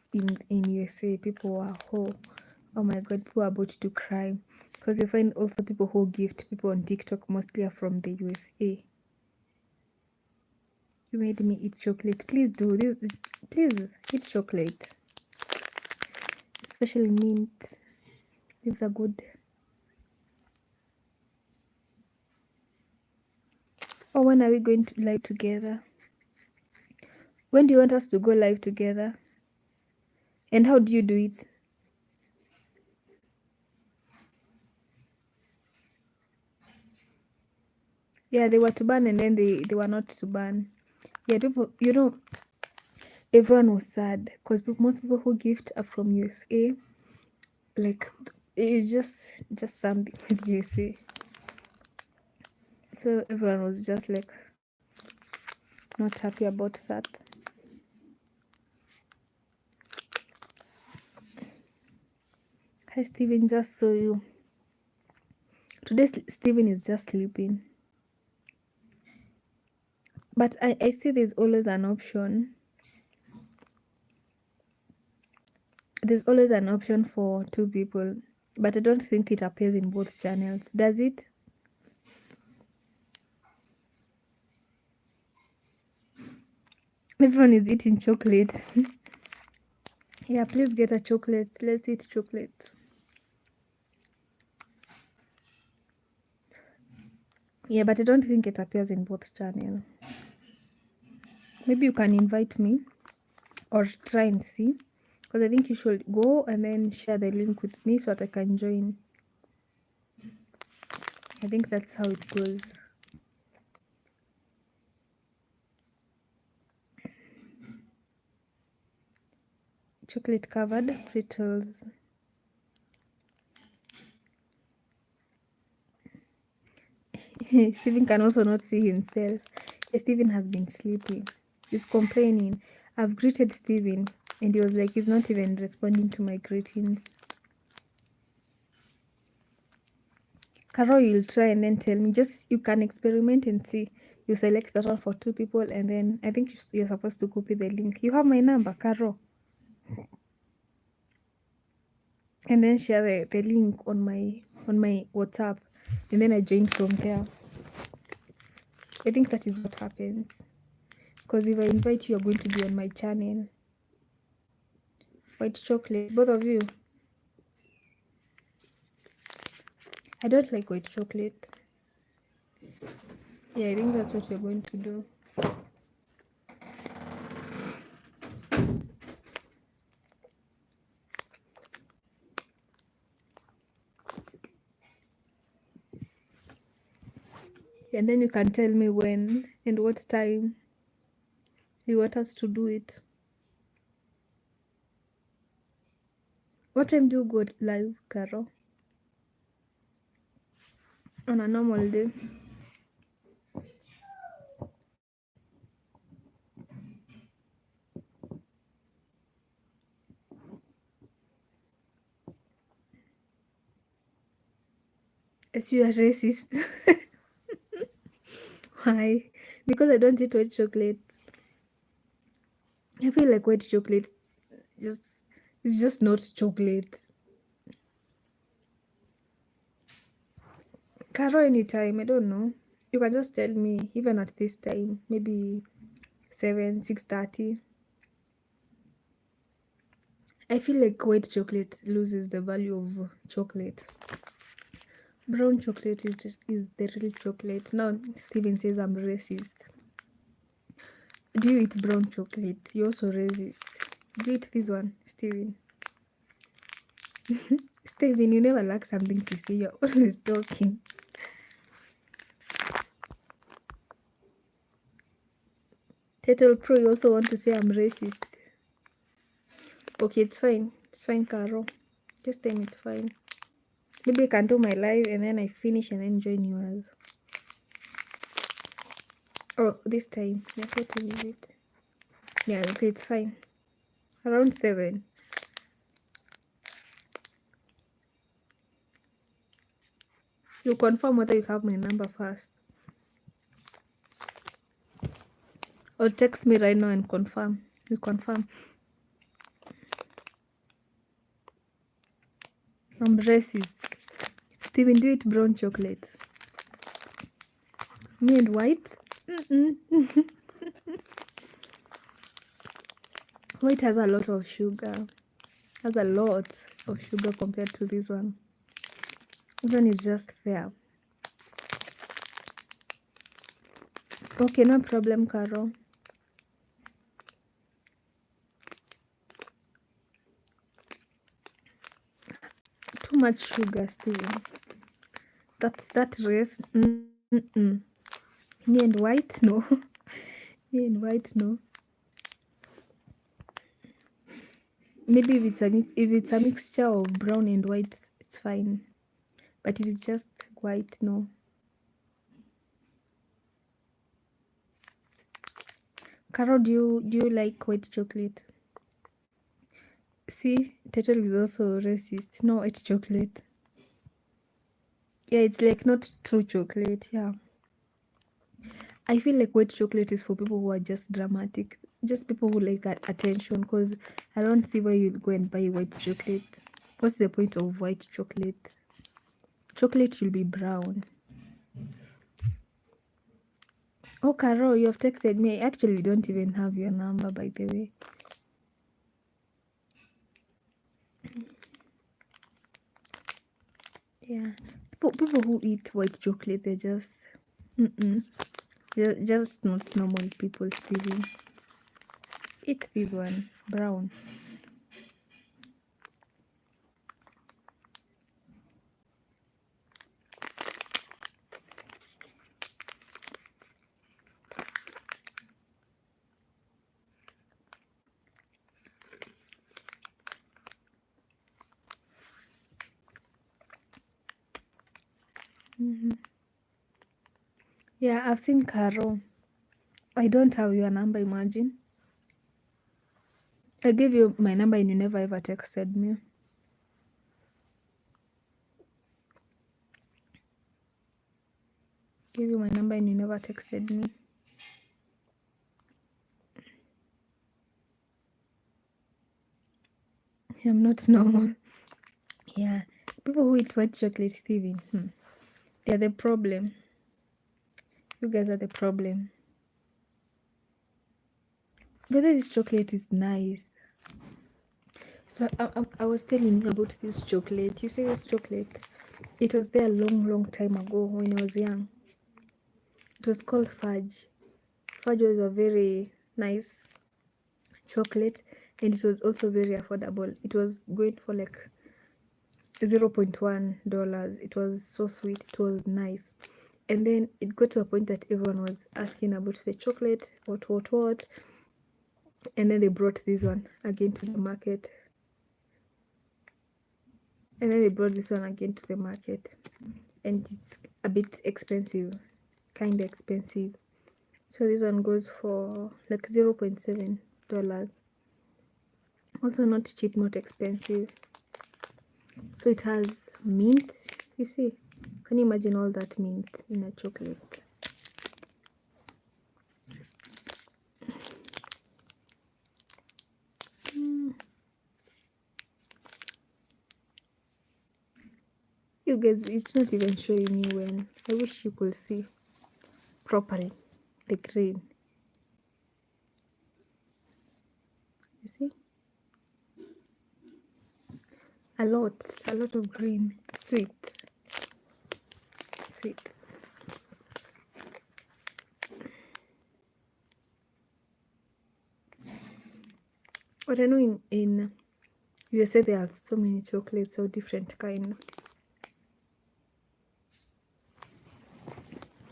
USA, people are oh my god, people are about to cry. Because you find also people who gift people on TikTok mostly are from the USA. You made me eat chocolate. Please do this. Please eat chocolate. Especially mint. These are good. Oh, when are we going to live together? When do you want us to go live together? And how do you do it? Yeah, they were to ban and then they were not to ban. Yeah, people, everyone was sad because most people who gift are from USA. Like, it's just something with USA. So everyone was just like not happy about that. Hi Steven, just saw you. Today Steven is just sleeping. But I see there's always an option. There's always an option for 2 people. But I don't think it appears in both channels. Does it? Everyone is eating chocolate. Yeah, please get a chocolate. Let's eat chocolate. Yeah, but I don't think it appears in both channels. Maybe you can invite me or try and see. Because I think you should go and then share the link with me so that I can join. I think that's how it goes. Chocolate covered pretzels. Steven can also not see himself. Steven has been sleeping. He's complaining. I've greeted Steven and he was like, he's not even responding to my greetings. Carol, you'll try and then tell me. Just you can experiment and see. You select that one for 2 people and then I think you're supposed to copy the link. You have my number, Carol. And then share the link on my WhatsApp and then I join from there. I think that is what happens. Because if I invite you, you're going to be on my channel. White chocolate, both of you. I don't like white chocolate. Yeah, I think that's what you're going to do. And then you can tell me when and what time you want us to do it. What time do you go live, Carol? On a normal day? As you are racist. Why? Because I don't eat white chocolate. I feel like white chocolate just it's just not chocolate. Carol, anytime, I don't know. You can just tell me, even at this time, maybe 7, 6:30. I feel like white chocolate loses the value of chocolate. Brown chocolate is the real chocolate. Now Steven says I'm racist. Do you eat brown chocolate? You also racist. Do you eat this one, Steven? Steven, you never lack something to say. You're always talking. Title Pro, you also want to say I'm racist. Okay, it's fine. It's fine, Caro. Just tell me it's fine. Maybe I can do my live and then I finish and then join yours. Oh, this time. Yeah, what time is it? Yeah, okay, it's fine. Around 7. You confirm whether you have my number first. Or text me right now and confirm. You confirm. I'm racist. Steven, do you eat brown chocolate? Me and white? White has a lot of sugar. Has a lot of sugar compared to this one. This one is just fair. Okay, no problem, Carol. Too much sugar, Steven. That race. Me and white, no. Me and white, no. Maybe if it's a mixture of brown and white, it's fine. But if it's just white, no. Carol, do you like white chocolate? See, Turtle is also racist. No, it's chocolate. Yeah, it's like not true chocolate. Yeah. I feel like white chocolate is for people who are just dramatic. Just people who like attention. Because I don't see why you'd go and buy white chocolate. What's the point of white chocolate? Chocolate should be brown. Oh, Carol, you have texted me. I actually don't even have your number, by the way. Yeah. People who eat white chocolate, they're just... They're just not normal people, Stevie. Eat this one, brown. Yeah, I've seen Carol. I don't have your number, imagine. I gave you my number and you never ever texted me. Gave you my number and you never texted me. I'm not normal. Yeah. People who eat white chocolate, Steven, they're the problem. You guys are the problem. Whether this chocolate is nice. So I was telling you about this chocolate. You see this chocolate? It was there a long time ago when I was young. It was called fudge. Fudge was a very nice chocolate, and it was also very affordable. It was going for like $0.1. It was so sweet. It was nice. And then it got to a point that everyone was asking about the chocolate, what. And then they brought this one again to the market. And it's a bit expensive, kind of expensive. So this one goes for like $0.7. Also not cheap, not expensive. So it has mint, you see. Can you imagine all that mint in a chocolate? You guys, it's not even showing me when. I wish you could see properly the green. You see? A lot of green. Sweet. But I know in USA there are so many chocolates of different kind.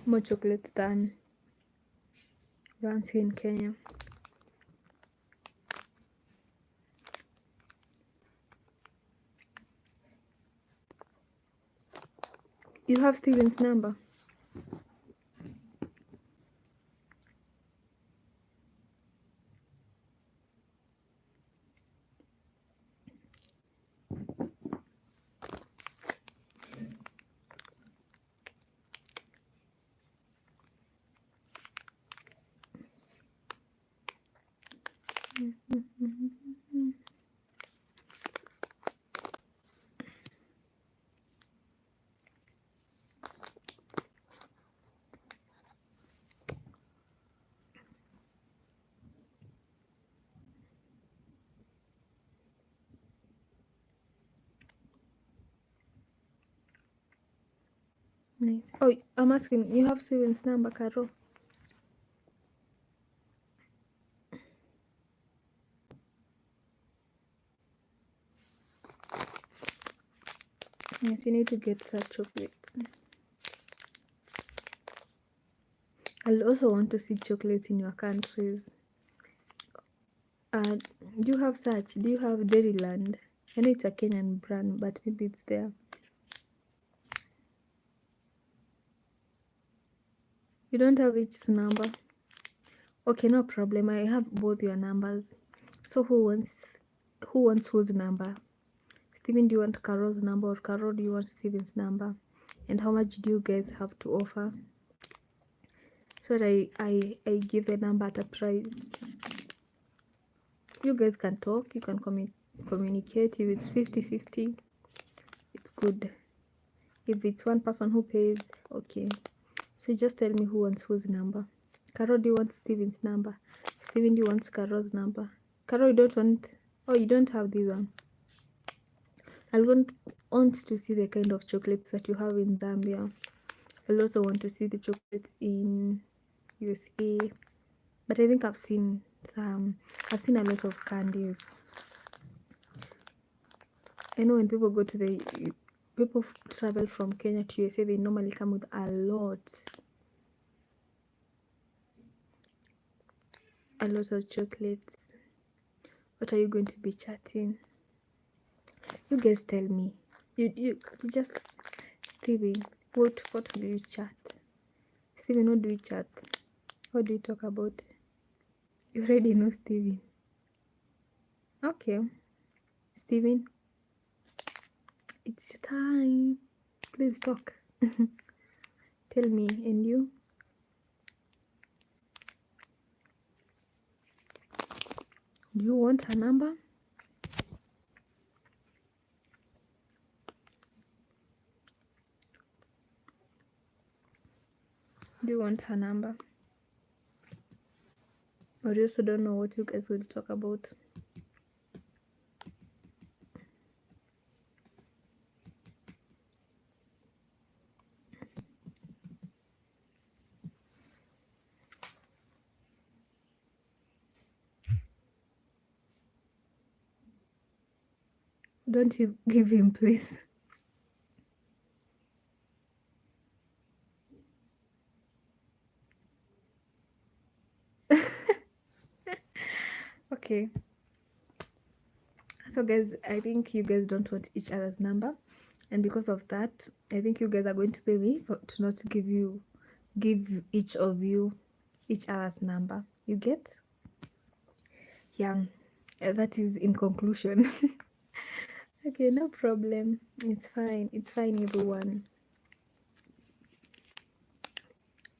More chocolates than the ones here in Kenya. You have Steven's number? Nice. Oh, I'm asking, you have Steven's number, Carol? Yes, you need to get such chocolates. I'll also want to see chocolates in your countries. Do you have such? Do you have Dairyland? I know it's a Kenyan brand, but maybe it's there. You don't have each number? Okay, no problem. I have both your numbers. So who wants whose number? Steven, do you want Carol's number, or Carol, do you want Steven's number? And how much do you guys have to offer? So that I give the number at a price. You guys can talk, you can communicate. If it's 50-50, it's good. If it's one person who pays, okay. So just tell me who wants whose number. Carol, do you want Steven's number? Steven, do you want Carol's number? Carol, you don't want... Oh, you don't have this one. I want to see the kind of chocolates that you have in Zambia. I also want to see the chocolates in USA. But I think I've seen a lot of candies. I know when people people travel from Kenya to USA, they normally come with a lot of chocolates. What are you going to be chatting? You guys tell me. You just... Steven, what will you chat? Steven, what do we chat? What do you talk about? You already know Steven. Okay. Steven, it's your time. Please talk. Tell me, and you? Do you want her number? Do you want her number? Or you also don't know what you guys will talk about? Don't you give him, please. Okay. So guys, I think you guys don't want each other's number, and because of that, I think you guys are going to pay me to not give each of you each other's number. You get? Yeah, that is in conclusion. Okay, no problem. It's fine. It's fine, everyone.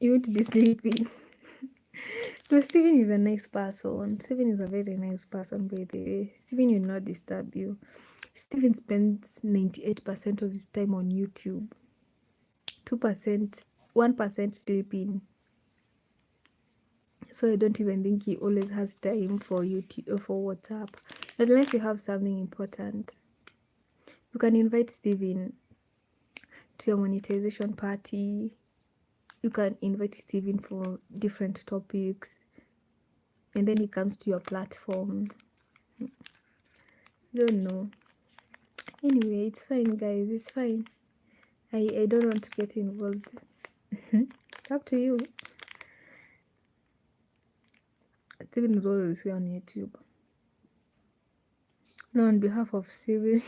You won't be sleeping. No, Steven is a nice person. Steven is a very nice person, by the way. Steven will not disturb you. Steven spends 98% of his time on YouTube. 2%, 1% sleeping. So I don't even think he always has time for YouTube or for WhatsApp. Unless you have something important. You can invite Steven to your monetization party. You can invite Steven for different topics. And then he comes to your platform. I don't know. Anyway, it's fine, guys. It's fine. I don't want to get involved. It's up to you. Steven is always here on YouTube. No, on behalf of Steven.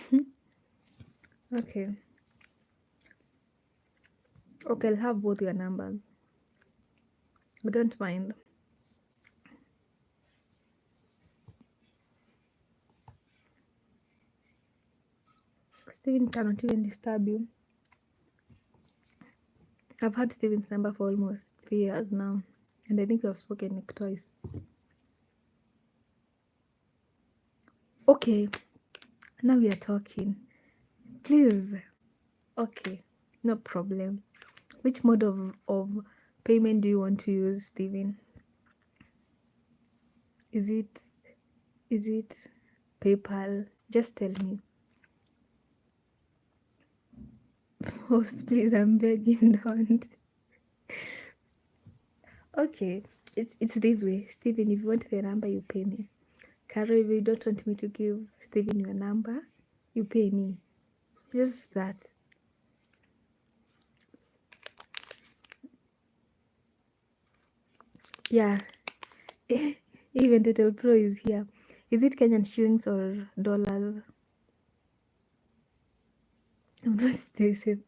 Okay. Okay, I'll have both your numbers. I don't mind. Steven cannot even disturb you. I've had Steven's number for almost 3 years now, and I think we have spoken like twice. Okay, now we are talking. Please. Okay, no problem. Which mode of payment do you want to use, Steven? Is it PayPal? Just tell me. Post, please, I'm begging, don't. Okay, it's this way. Steven, if you want the number, you pay me. Carol, if you don't want me to give Steven your number, you pay me. Just that. Yeah. Even Total Pro is here. Is it Kenyan shillings or dollars? I'm not this. This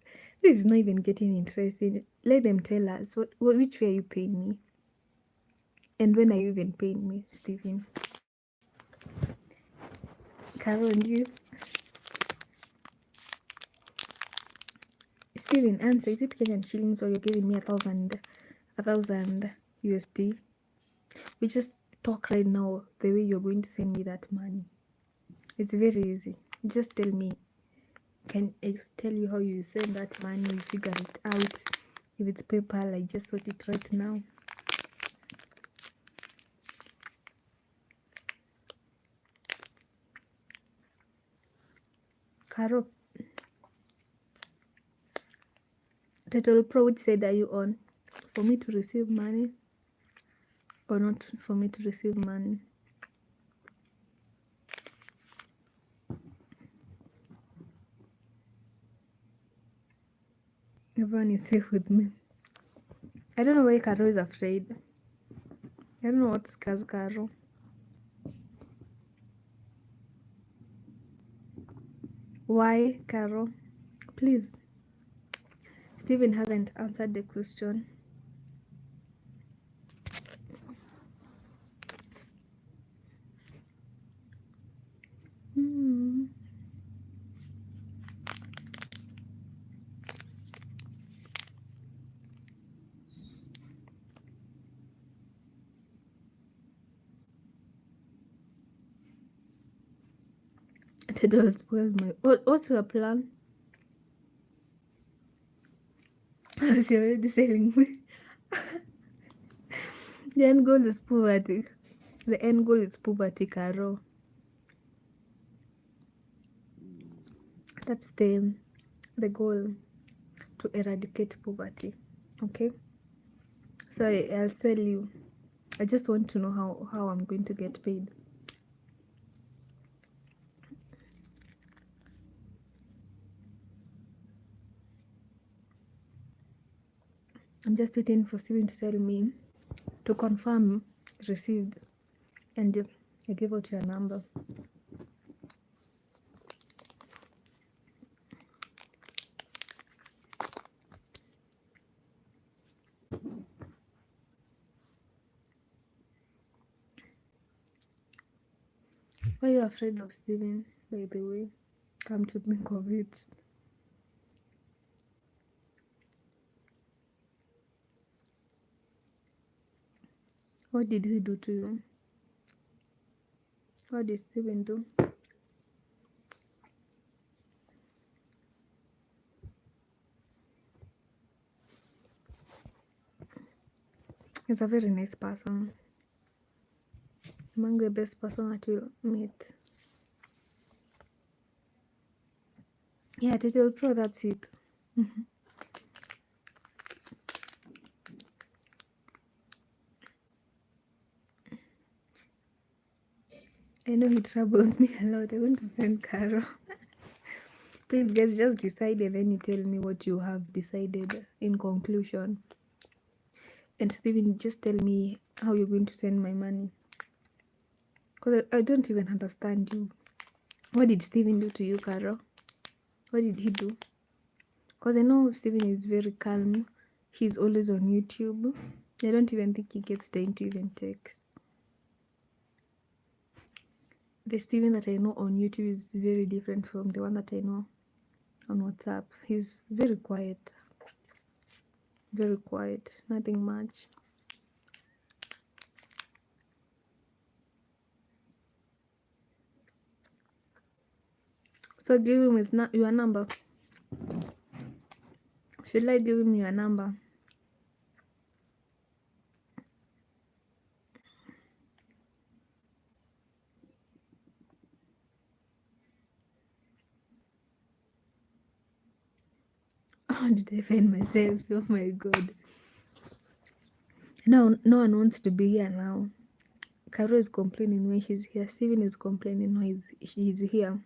is not even getting interesting. Let them tell us which way are you paying me, and when are you even paying me, Steven? Carol, and you? Steven, answer. Is it Kenyan shillings or you're giving me 1,000 USD? We just talk right now the way you're going to send me that money. It's very easy. Just tell me. Can I tell you how you send that money? You figure it out. If it's PayPal, I just sort it right now. Caro, Total Pro, which side are you on? For me to receive money or not for me to receive money? Everyone is safe with me. I don't know why Caro is afraid. I don't know what scares Caro. Why, Caro? Please. Steven hasn't answered the question. It will spoil my. What's your plan? You're already selling me. The end goal is poverty. The end goal is poverty, Caro. That's the goal, to eradicate poverty. Okay? So I'll tell you. I just want to know how I'm going to get paid. I'm just waiting for Steven to tell me, to confirm received, and I give out your number. Why are you afraid of Steven, by the way? Come to think of it. What did he do to you? What did Steven do? He's a very nice person. Among the best person that you'll meet. Yeah, Title Pro, that's it. I know he troubles me a lot. I want to friend Caro. Please, guys, just decide and then you tell me what you have decided in conclusion. And Steven, just tell me how you're going to send my money. Because I don't even understand you. What did Steven do to you, Caro? What did he do? Because I know Steven is very calm. He's always on YouTube. I don't even think he gets time to even text. The Steven that I know on YouTube is very different from the one that I know on WhatsApp. He's very quiet. Very quiet. Nothing much. So give him your number. Should I give him your number? How did I find myself? Oh my god. Now no one wants to be here now. Caro is complaining when she's here. Steven is complaining when she's here.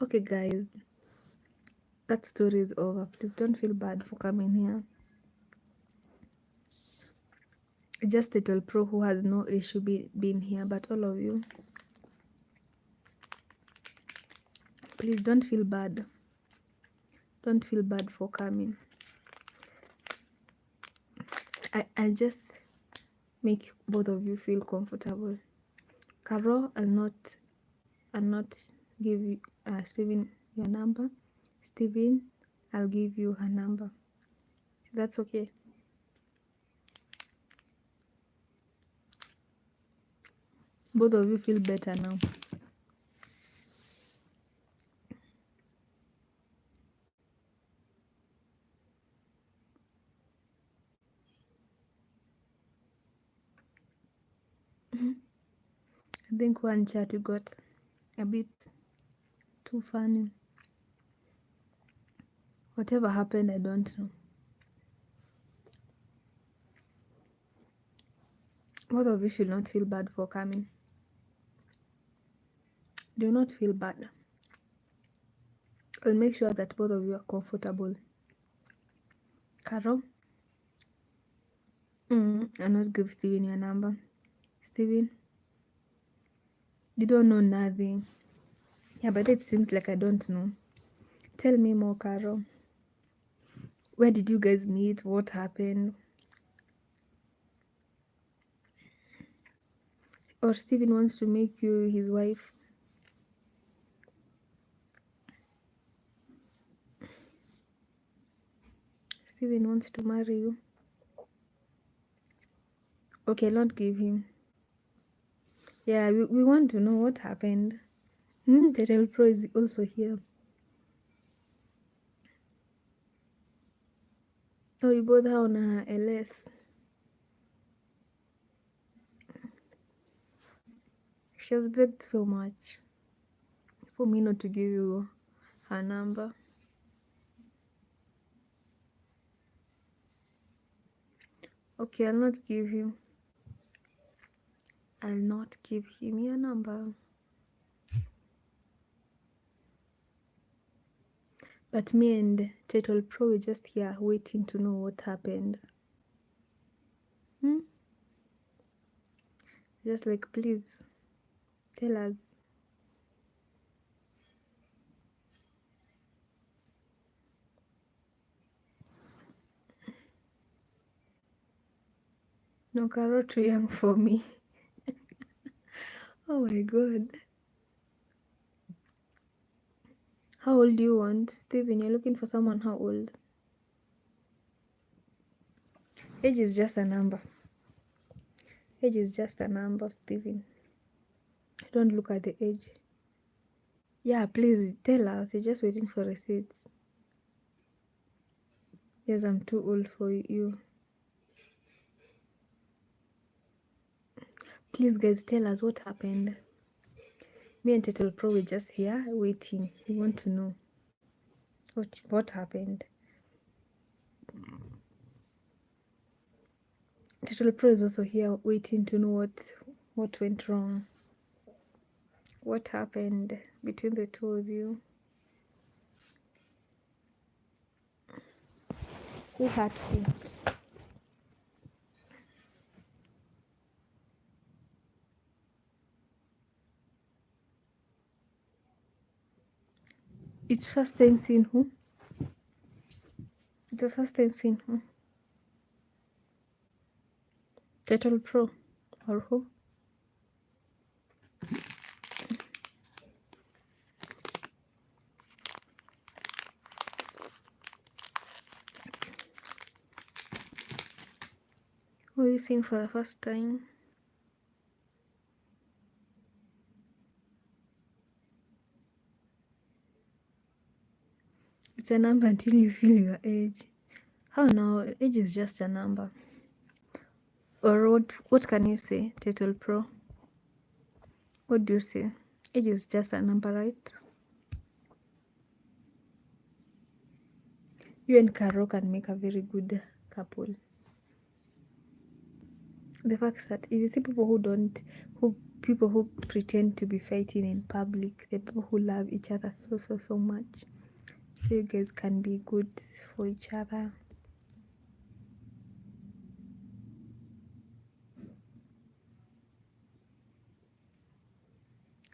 Okay guys. That story is over. Please don't feel bad for coming here. Just Little Pro who has no issue being here, but all of you, please don't feel bad. Don't feel bad for coming. I'll just make both of you feel comfortable. Caro, I'll not give you Steven your number. Steven, I'll give you her number. That's okay. Both of you feel better now. I think one chat we got a bit too funny. Whatever happened, I don't know. Both of you should not feel bad for coming. Do not feel bad. I'll make sure that both of you are comfortable. Caro, I'll not give Steven your number. Steven, you don't know nothing. Yeah, but it seems like I don't know. Tell me more, Caro. Where did you guys meet? What happened? Or Steven wants to make you his wife? Steven wants to marry you. Okay, not give him. Yeah, we want to know what happened. Title Pro is also here. Oh, you both are on LS. She has begged so much for me not to give you her number. Okay, I'll not give him. I'll not give him your number. But me and Title Pro were just here waiting to know what happened. Just like, please tell us. No, Carol too young for me. Oh my god. How old do you want? Steven, you're looking for someone how old? Age is just a number. Age is just a number, Steven. Don't look at the age. Yeah, please tell us. You're just waiting for receipts. Yes, I'm too old for you. Please, guys, tell us what happened. Me and Title Pro were just here waiting. We want to know what happened. Title Pro is also here waiting to know what went wrong. What happened between the two of you? Who hurt who? It's first time seeing who? The first time seeing who? Title Pro or who? Who are you seeing for the first time? It's a number until you feel your age. How now? Age is just a number. Or what can you say, Title Pro? What do you say? Age is just a number, right? You and Caro can make a very good couple. The fact that if you see people people who pretend to be fighting in public, the people who love each other so much. So you guys can be good for each other.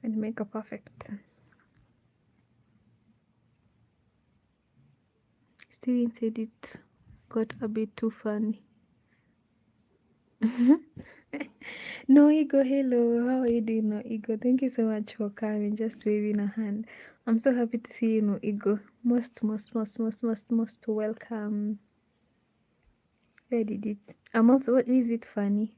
And make a perfect. Steven said it got a bit too funny. No Ego, hello. How are you doing, No Ego? Thank you so much for coming. Just waving a hand. I'm so happy to see you, No Ego. Most welcome. I did it. I'm also. What is it funny?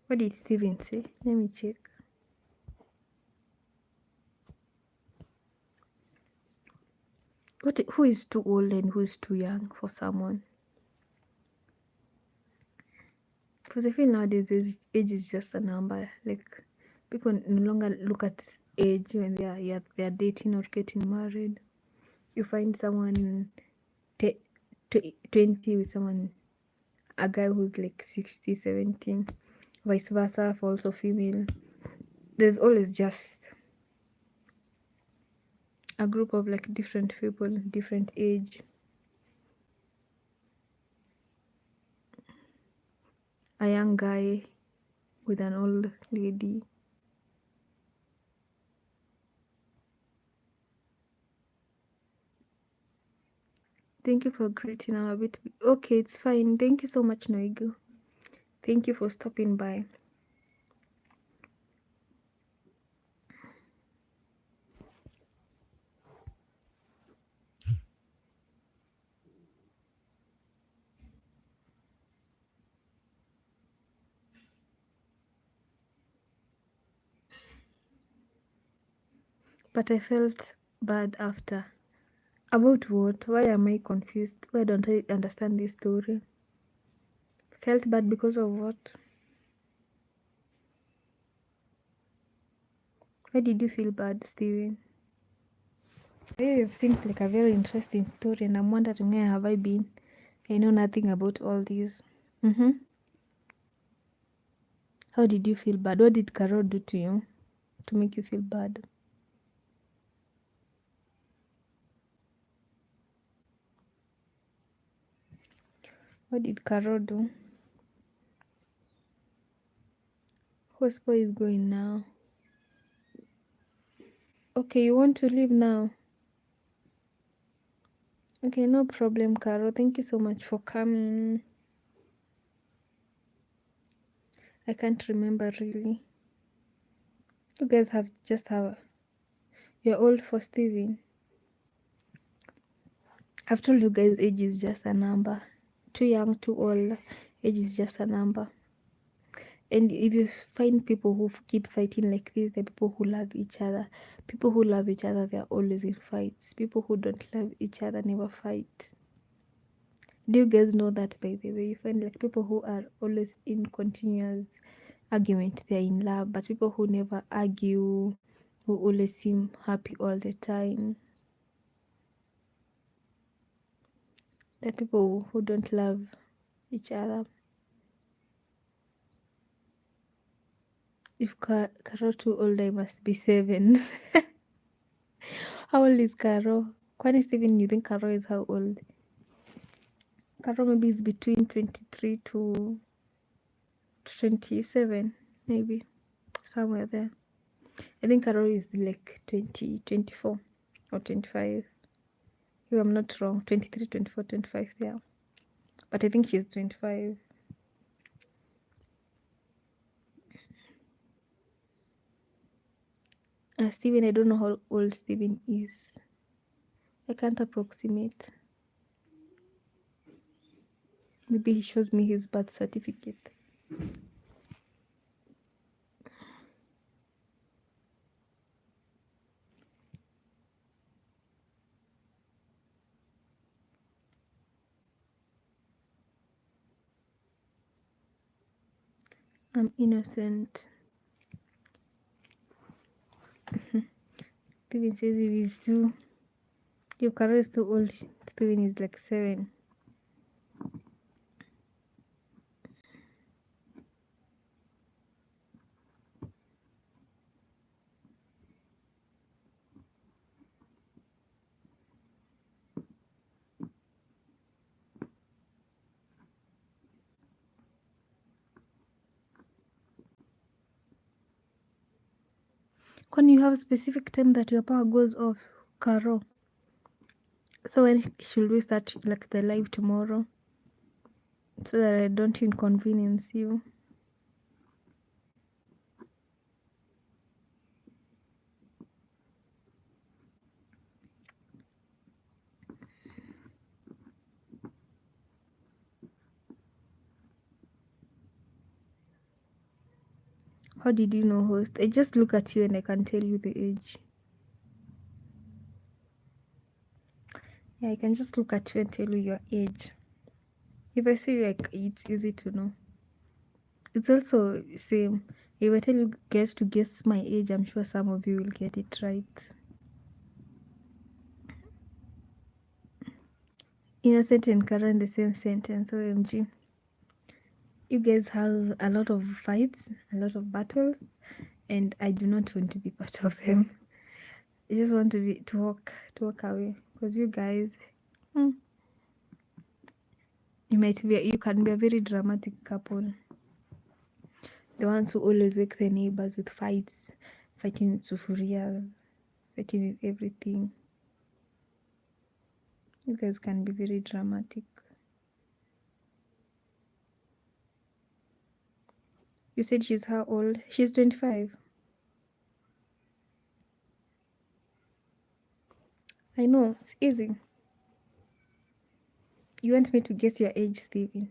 What did Steven say? Let me check. Who is too old and who is too young for someone? Because I feel nowadays age is just a number. Like people no longer look at age when they are dating or getting married. You find someone 20 with someone, a guy who's like 60, 70, vice versa for also female. There's always just a group of like different people, different age. A young guy with an old lady. Thank you for greeting. I'm a bit okay. It's fine. Thank you so much, Noigo. Thank you for stopping by. But I felt bad after. About what? Why am I confused? Why don't I understand this story? Felt bad because of what? Why did you feel bad, Steven? This seems like a very interesting story, and I'm wondering where have I been? I know nothing about all this. How did you feel bad? What did Carol do to you to make you feel bad? What did Carol do? Whose boy is going now? Okay, you want to leave now? Okay, no problem, Carol. Thank you so much for coming. I can't remember really. You guys have just have you're old for Steven. I've told you guys age is just a number. Too young, too old, age is just a number. And if you find people who keep fighting like this, they're people who love each other. People who love each other, they're always in fights. People who don't love each other never fight. Do you guys know that, by the way? You find like people who are always in continuous argument, they're in love, but people who never argue, who always seem happy all the time, they're people who don't love each other. If Carol too old, I must be 7. How old is Carol? Kwani Steven, you think Carol is how old? Carol maybe is between 23 to 27, maybe. Somewhere there. I think Carol is like 24 or 25. If I'm not wrong, 23, 24, 25 there. But I think she's 25. Steven, I don't know how old Steven is. I can't approximate. Maybe he shows me his birth certificate. I'm innocent. Steven says if he's too... If Carol is too old, Steven is like 7. When you have a specific time that your power goes off, Carol. So when should we start like the live tomorrow? So that I don't inconvenience you. How did you know, host? I just look at you and I can tell you the age. Yeah, I can just look at you and tell you your age. If I see you, like, it's easy to know. It's also same. If I tell you guys to guess my age, I'm sure some of you will get it right. Innocent and Kara in the same sentence, OMG. You guys have a lot of fights, a lot of battles, and I do not want to be part of them. I just want to walk away. Because you guys, you can be a very dramatic couple. The ones who always wake their neighbors with fights, fighting with sufurias, fighting with everything. You guys can be very dramatic. You said she's how old? She's 25. I know, it's easy. You want me to guess your age, Steven?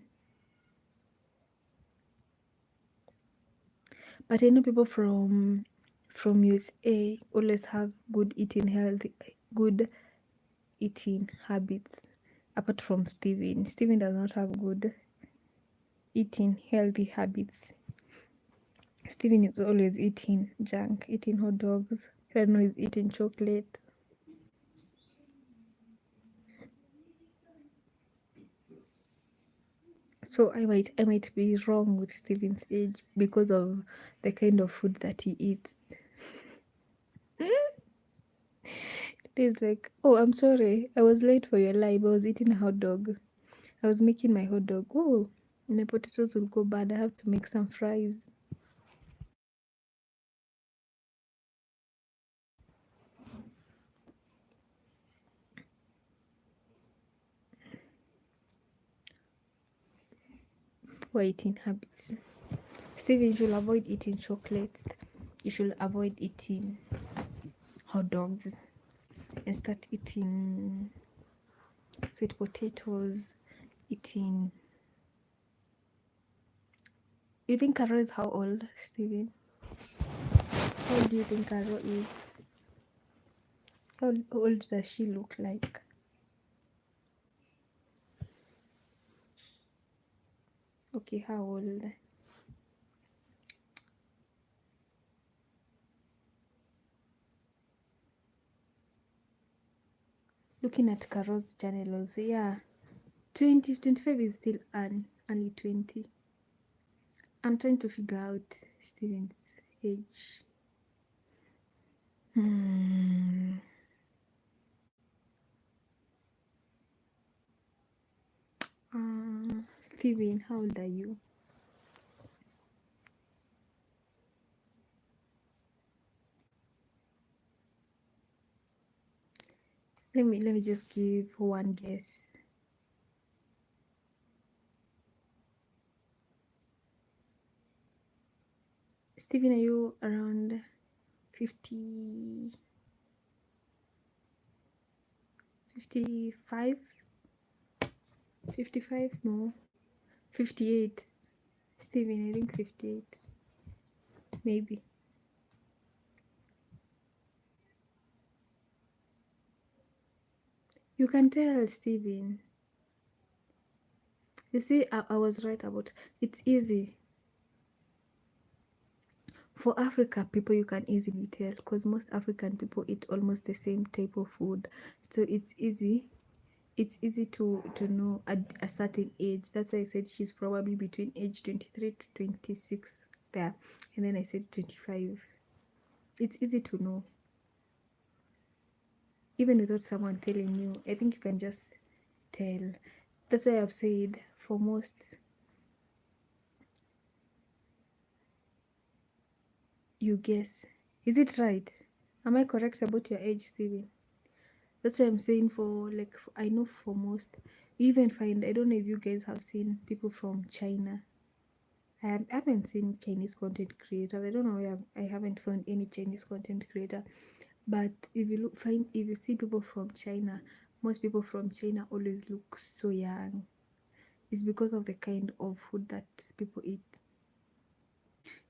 But I know people from USA always have good eating, good eating habits apart from Steven. Steven does not have good eating healthy habits. Steven is always eating junk, eating hot dogs. I don't know, he's eating chocolate. So I might be wrong with Steven's age because of the kind of food that he eats. He's like, oh, I'm sorry, I was late for your live. I was eating a hot dog. I was making my hot dog. Oh, my potatoes will go bad. I have to make some fries. Poor eating habits. Steven, you should avoid eating chocolates. You should avoid eating hot dogs and start eating sweet potatoes, eating. You think Carol is how old, Steven? How old do you think Carol is? How old does she look like? Okay, how old? Looking at Carol's channel also, yeah. 20, 25 is still early 20. I'm trying to figure out Steven's age. Steven, how old are you? Let me just give one guess. Steven, are you around 50, 55? 55? No. 58. Steven, I think 58. Maybe. You can tell, Steven. You see, I was right about it's easy. For Africa people, you can easily tell because most African people eat almost the same type of food. So it's easy to know at a certain age. That's why I said she's probably between age 23 to 26 there, and then I said 25. It's easy to know even without someone telling you. I think you can just tell. That's why I've said for most, you guess. Is it right? Am I correct about your age, Steven? That's what I'm saying. For like, I know for most, you even find, I don't know if you guys have seen people from China. I haven't seen Chinese content creators. I don't know why I haven't found any Chinese content creator. But if you if you see people from China, most people from China always look so young. It's because of the kind of food that people eat.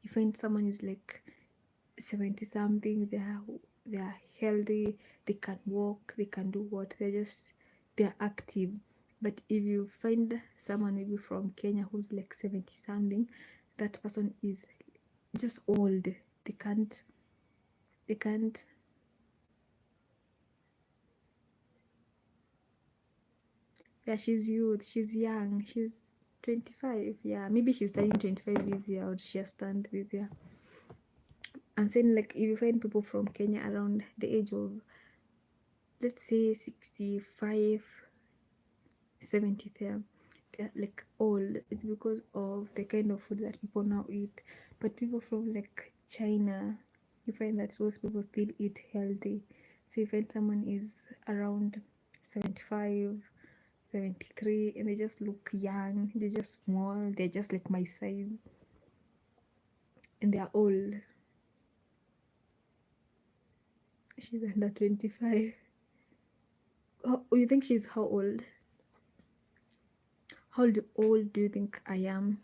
You find someone is like 70 something, they're healthy, they can walk, they can do what, they're active. But if you find someone maybe from Kenya who's like 70 something, that person is just old. They can't Yeah, she's youth, she's young, she's 25. Yeah, maybe she's turning 25 this year, or she has turned this year. I'm saying, like, if you find people from Kenya around the age of, let's say, 65, 70, they're like old. It's because of the kind of food that people now eat. But people from like China, you find that most people still eat healthy. So you find someone is around 75, 73, and they just look young, they're just small, they're just like my size, and they're old. She's under 25. Oh, you think she's how old? How old do you think I am?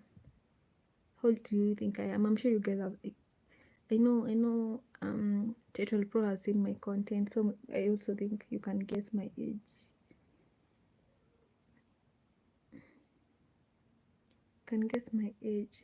How old do you think I am? I'm sure you guys have I know Title Pro has seen my content, so I also think you can guess my age. Can guess my age.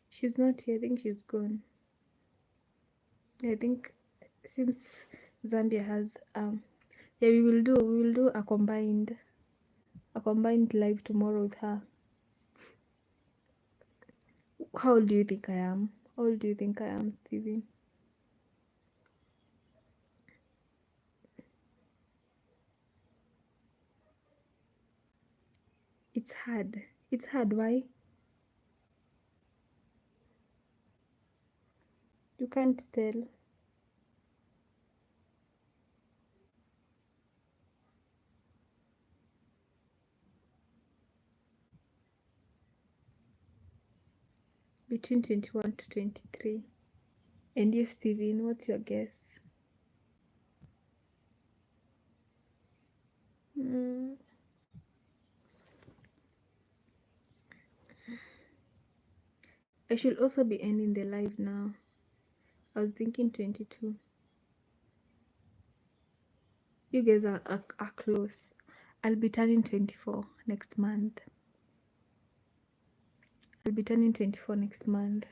She's not here. I think she's gone. I think since Zambia has yeah, we will do a combined live tomorrow with her. How old do you think I am? How old do you think I am, Steven? It's hard. It's hard. Why? You can't tell. Between 21 to 23. And you, Steven, what's your guess? I should also be ending the live now. I was thinking 22. You guys are close. I'll be turning 24 next month. I'll be turning 24 next month.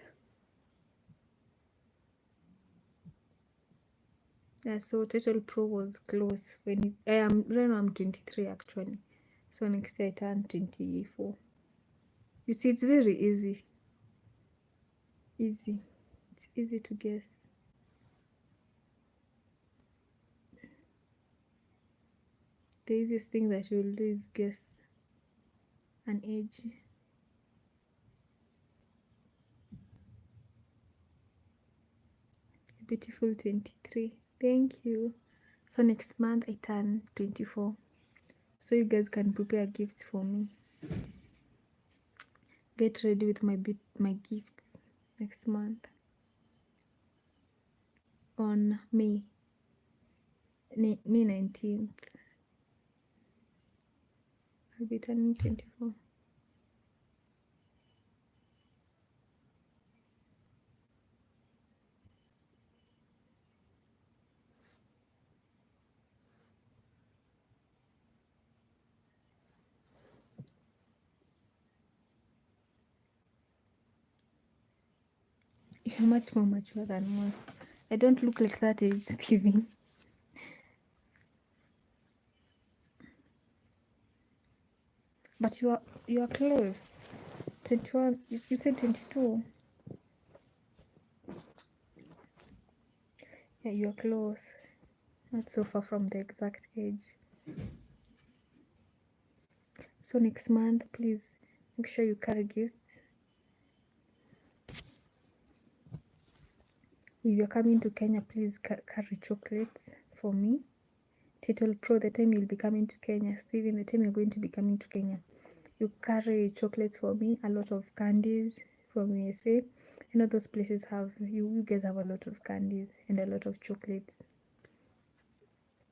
Yeah, so Total Pro was close when right now I'm 23 actually. So next year I turn 24. You see, it's very easy. Easy. It's easy to guess. The easiest thing that you'll do is guess an age. A beautiful 23. Thank you. So next month I turn 24. So you guys can prepare gifts for me. Get ready with my gifts next month on May 19th. I'll be turning 24. You're much more mature than most. I don't look like that age, Steven. But you are close. 21. You said 22. Yeah, you are close. Not so far from the exact age. So next month, please make sure you carry gifts. If you're coming to Kenya, please carry chocolates for me. Title Pro, the time you'll be coming to Kenya. Steven, the time you're going to be coming to Kenya, you carry chocolates for me, a lot of candies from USA. I know those places have, you guys have a lot of candies and a lot of chocolates.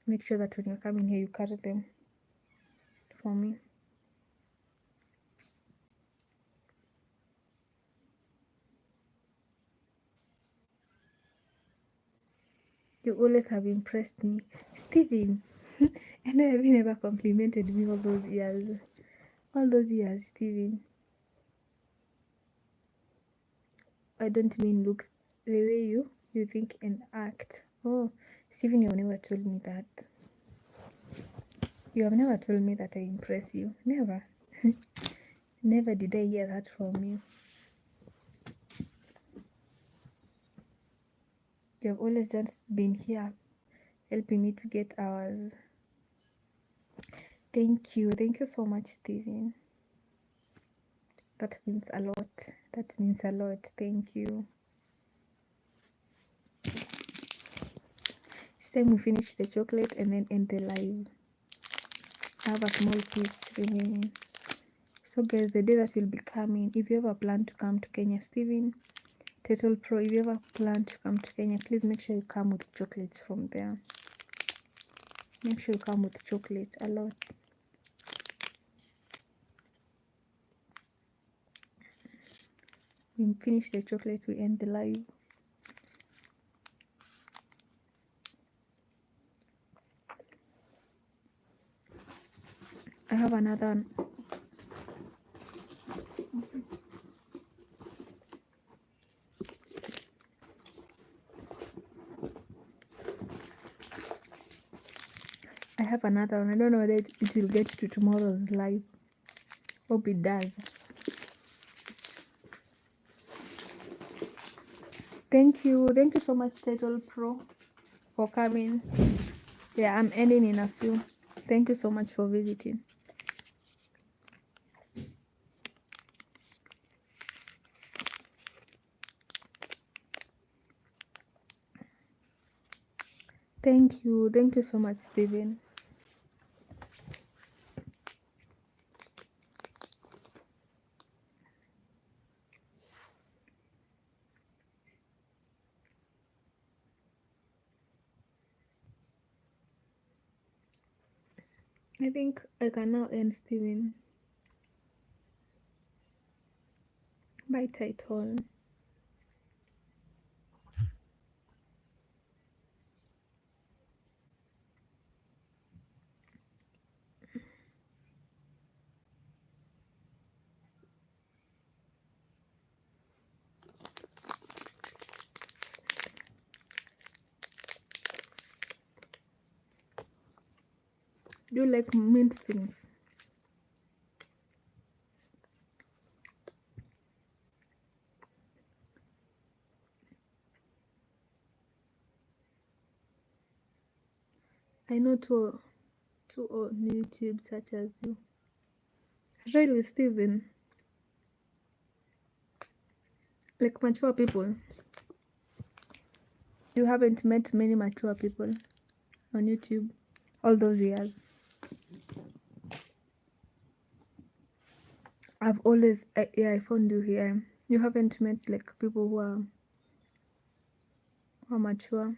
Make sure that when you're coming here, you carry them for me. You always have impressed me, Steven. I know you've never complimented me all those years. All those years, Steven. I don't mean looks, the way you think and act. Oh, Steven, you've never told me that. You have never told me that I impress you. Never. Never did I hear that from you. You have always just been here helping me to get ours. Thank you. Thank you so much, Steven. That means a lot. That means a lot. Thank you. It's time we finish the chocolate and then end the live. I have a small piece remaining. So guys, the day that will be coming, if you ever plan to come to Kenya, Steven, Title Pro, if you ever plan to come to Kenya, please make sure you come with chocolates from there. Make sure you come with chocolates a lot. We finish the chocolate, we end the live. I have another one. I have another one. I don't know whether it will get to tomorrow's live. Hope it does. Thank you so much, Title Pro, for coming. Yeah, I'm ending in a few. Thank you so much for visiting. Thank you so much, Steven. I think I can now end, Steven. By Title. Do you like mint things? I know two on YouTube such as you. Really, Steven. Like mature people. You haven't met many mature people on YouTube all those years. I've always, I found you here. You haven't met like people who are mature.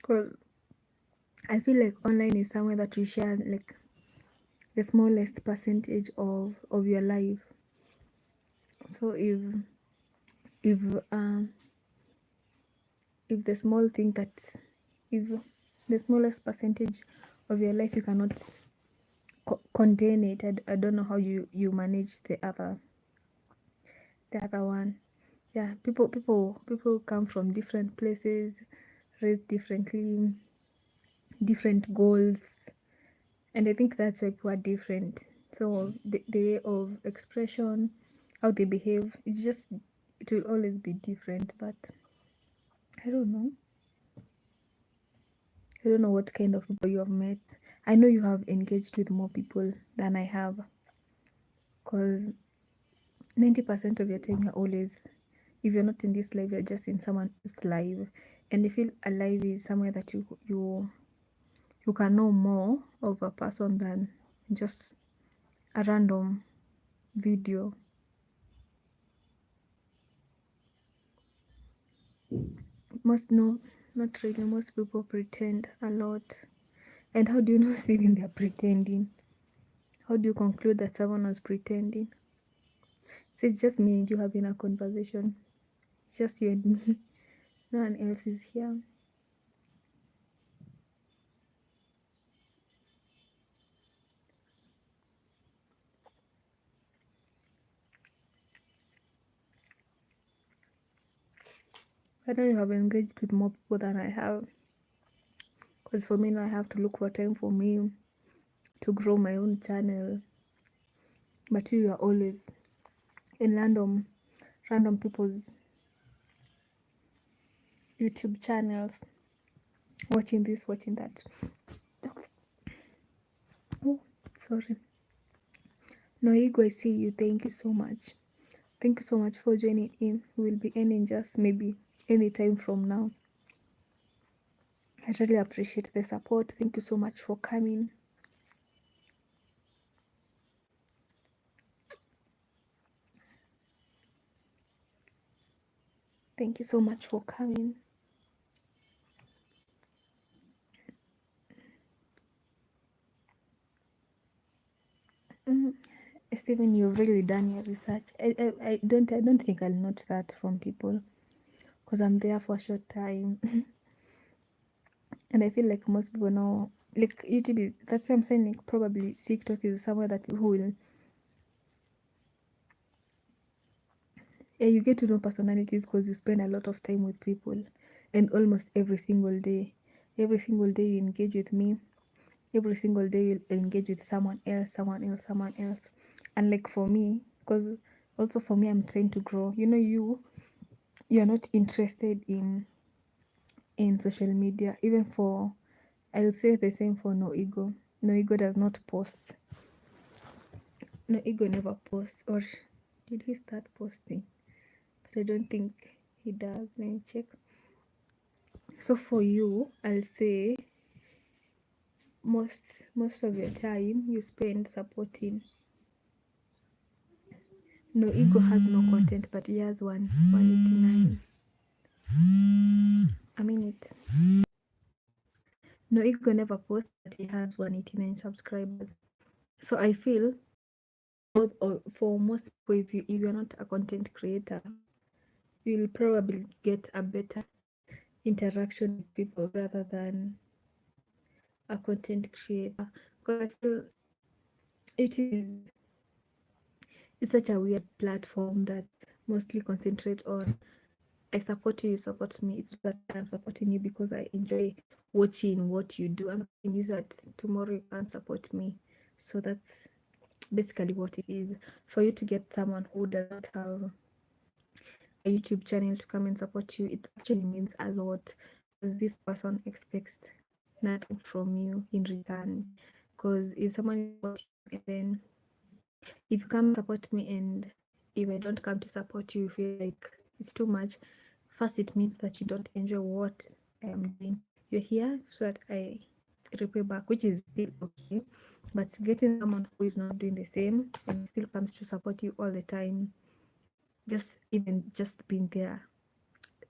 Cause I feel like online is somewhere that you share like the smallest percentage of your life. So if the small thing that if the smallest percentage of your life you cannot contain it, I don't know how you manage the other one. Yeah, people come from different places, raised differently, different goals, and I think that's why people are different. So the way of expression, how they behave, it will always be different. But I don't know what kind of people you have met. I know you have engaged with more people than I have, because 90% of your time you're always, if you're not in this live, you're just in someone else's live. And I feel a live is somewhere that you can know more of a person than just a random video. Not really. Most people pretend a lot. And how do you know even they're pretending? How do you conclude that someone was pretending? So it's just me and you having a conversation. It's just you and me. No one else is here. I know you have engaged with more people than I have. Because for me now, I have to look for time for me to grow my own channel. But you are always in random people's YouTube channels, watching this, watching that. Oh, sorry. No ego, I see you. Thank you so much. Thank you so much for joining in. We'll be ending just maybe any time from now. I really appreciate the support. Thank you so much for coming. Thank you so much for coming. Stephen, you've really done your research. I don't think I'll note that from people because I'm there for a short time. And I feel like most people know, like YouTube is, that's why I'm saying, like probably TikTok is somewhere that people will, yeah, you get to know personalities because you spend a lot of time with people, and almost every single day you engage with me, every single day you'll engage with someone else. And like for me, because also for me, I'm trying to grow, you know, you're not interested in social media. Even for, I'll say the same for No Ego. No Ego does not post. No Ego never posts. Or did he start posting? But I don't think he does. Let me check. So for you, I'll say most of your time you spend supporting. No Ego has no content, but he has 189 a minute. No Ego never posts, but he has 189 subscribers. So I feel for most people, if you're not a content creator, you'll probably get a better interaction with people rather than a content creator. Because I feel it's such a weird platform that mostly concentrate on I support you, you support me. It's that I'm supporting you because I enjoy watching what you do. I'm telling you that tomorrow you can't support me. So that's basically what it is. For you to get someone who does not have a YouTube channel to come and support you, it actually means a lot because this person expects nothing from you in return. Because if someone supports you and then if you come support me and if I don't come to support you, you feel like it's too much. First, it means that you don't enjoy what I am doing. You're here so that I repay back, which is still okay. But getting someone who is not doing the same and still comes to support you all the time, just being there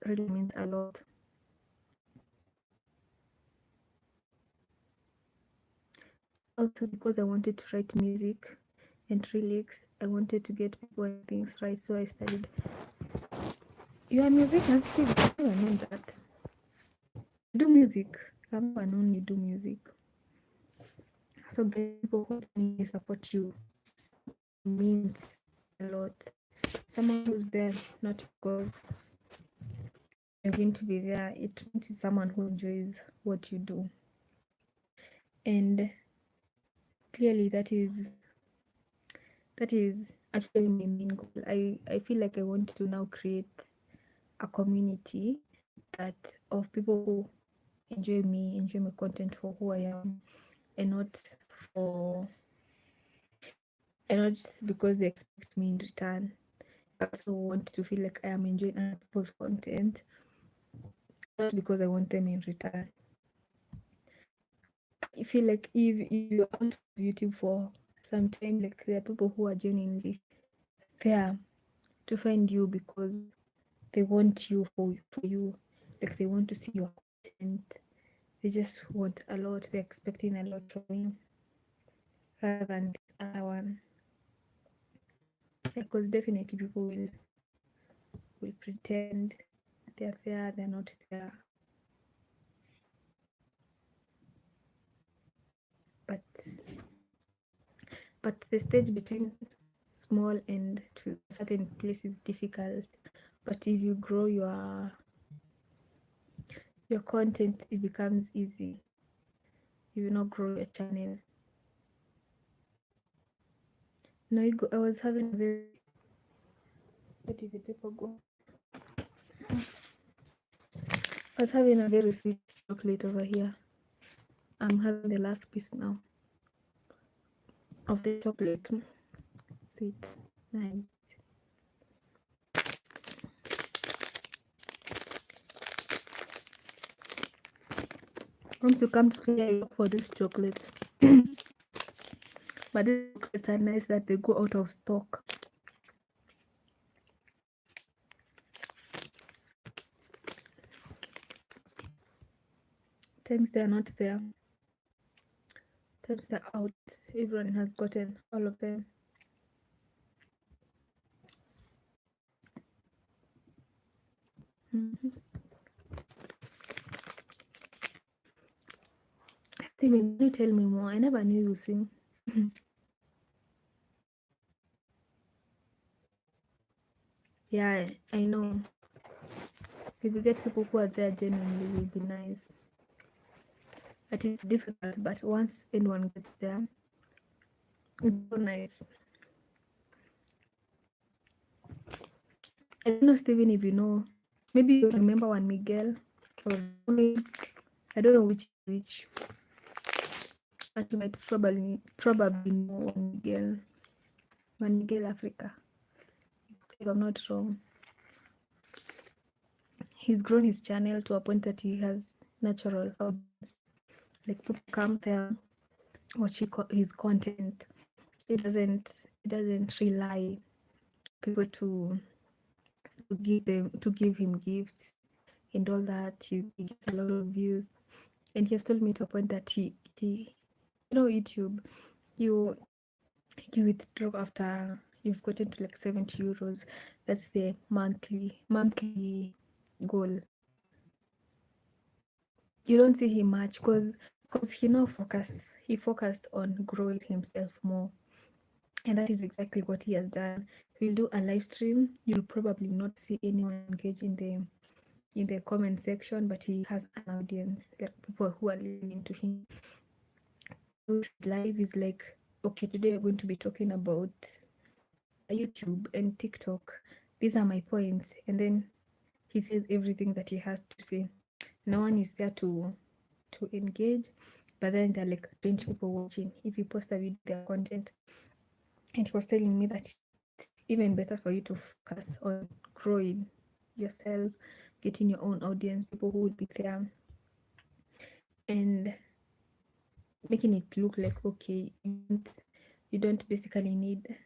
really means a lot. Also, because I wanted to write music and lyrics, I wanted to get people and things right, so I studied. You are a musician still? I never known that. You do music. I've never known you do music. So getting people who genuinely support you means a lot. Someone who's there not because you're going to be there, it means it's someone who enjoys what you do. And clearly that is actually my main goal. I feel like I want to now create a community that of people who enjoy my content for who I am, and not for and not because they expect me in return. I also want to feel like I am enjoying other people's content, not because I want them in return. I feel like if you're out of YouTube for some time, like there are people who are genuinely there to find you because they want you for you, like they want to see your content. They just want a lot. They're expecting a lot from you rather than this other one. Because definitely people will pretend they're there, they're not there. But the stage between small and to a certain place is difficult. But if you grow your content, it becomes easy. If you not grow your channel. No, I was having a very Where did the paper go? I was having a very sweet chocolate over here. I'm having the last piece now of the chocolate. Sweet, nice. Once you come to here, you look for this chocolate. But these chocolates are nice that they go out of stock. Times they are not there. Times they're out. Everyone has gotten all of them. Steven, can you tell me more? I never knew you sing. Yeah, I know. If you get people who are there genuinely, will be nice. But it's difficult, but once anyone gets there, it's so nice. I don't know, Steven, if you know. Maybe you remember Juan Miguel, or I don't know which. But you might probably know Juan Miguel Africa, if I'm not wrong. He's grown his channel to a point that he has natural audience. Like people come there, watch his content. It doesn't rely people to give him gifts and all that. He gets a lot of views, and he has told me to a point that he YouTube, you withdraw after you've gotten to like 70 euros. That's the monthly goal. You don't see him much because he focused on growing himself more, and that is exactly what he has done. He'll do a live stream. You'll probably not see anyone engage in the comment section, but he has an audience, like people who are listening to him. Live is like, okay, today we're going to be talking about YouTube and TikTok. These are my points, and then he says everything that he has to say. No one is there to engage, but then there are like 20 people watching. If you post a video, their content, and he was telling me that it's even better for you to focus on growing yourself, getting your own audience, people who would be there, and making it look like, okay, you don't basically need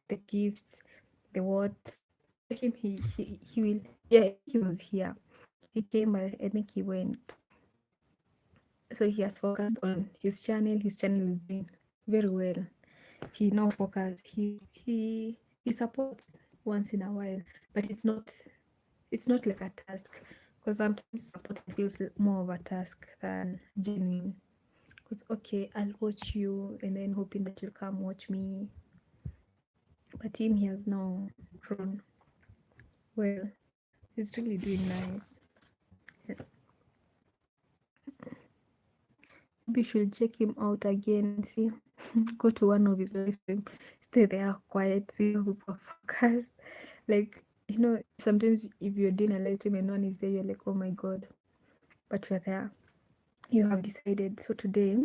the gifts, the what. Him, he will. Yeah, he was here. He came, but I think he went. So he has focused on his channel. His channel is doing very well. He now focus. He supports once in a while, but it's not like a task, because sometimes support feels more of a task than genuine. Because okay, I'll watch you, and then hoping that you'll come watch me. But him, he has now grown well. He's really doing nice. Maybe you should check him out again and see. Go to one of his live streams, stay there quiet, see how people focus. Like, sometimes if you're doing a live stream and no one is there, you're like, oh my god. But you're there. You have decided. So today,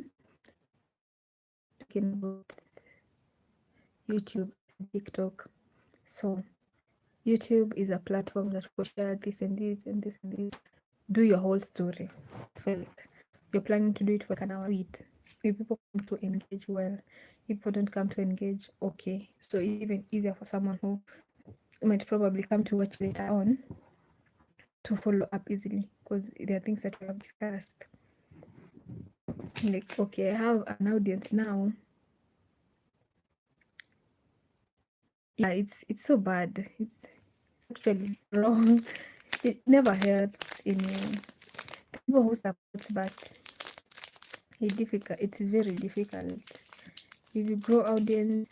talking about YouTube and TikTok. So YouTube is a platform that will share this and this and this and this. Do your whole story. Feel like you're planning to do it for an hour. If people come to engage, well. If people don't come to engage, okay. So it's even easier for someone who might probably come to watch later on to follow up easily, because there are things that we have discussed. Like, okay, I have an audience now. Yeah, it's so bad. It's actually wrong. It never helps in people who support, but it's very difficult. If you grow audience,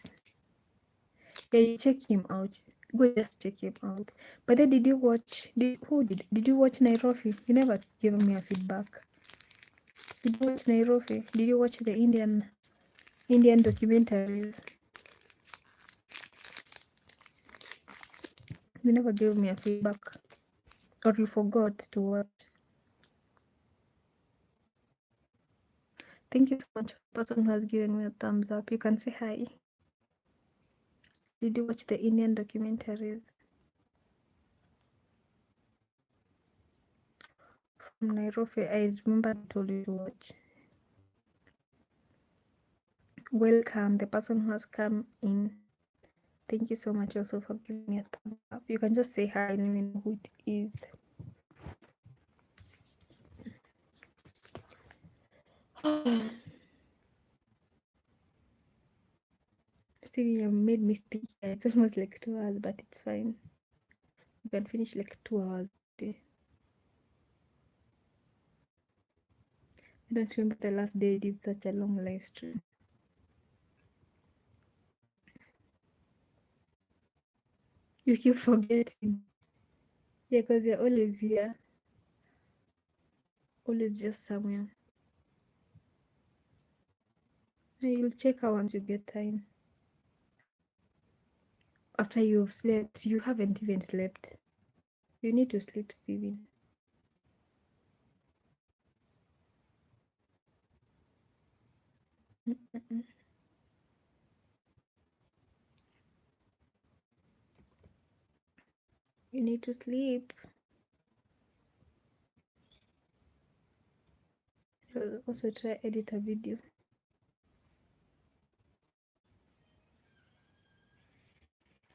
yeah, you check him out. Go just check him out. But then did you watch did you watch Nairobi? You never gave me a feedback. Did you watch Nairobi? Did you watch the Indian documentaries? You never gave me a feedback, or you forgot to watch. Thank you so much for the person who has given me a thumbs up. You can say hi. Did you watch the Indian documentaries? From Nairobi, I remember I told you to watch. Welcome, the person who has come in. Thank you so much also for giving me a thumbs up. You can just say hi, let me know who it is. Stevie, you made me think. It's almost like 2 hours, but it's fine. You can finish like 2 hours a day. I don't remember the last day I did such a long live stream. You keep forgetting. Yeah, because you're always here. Always just somewhere. You'll check out once you get time. After you've slept, you haven't even slept. You need to sleep, Steven. You need to sleep. You'll also try edit a video.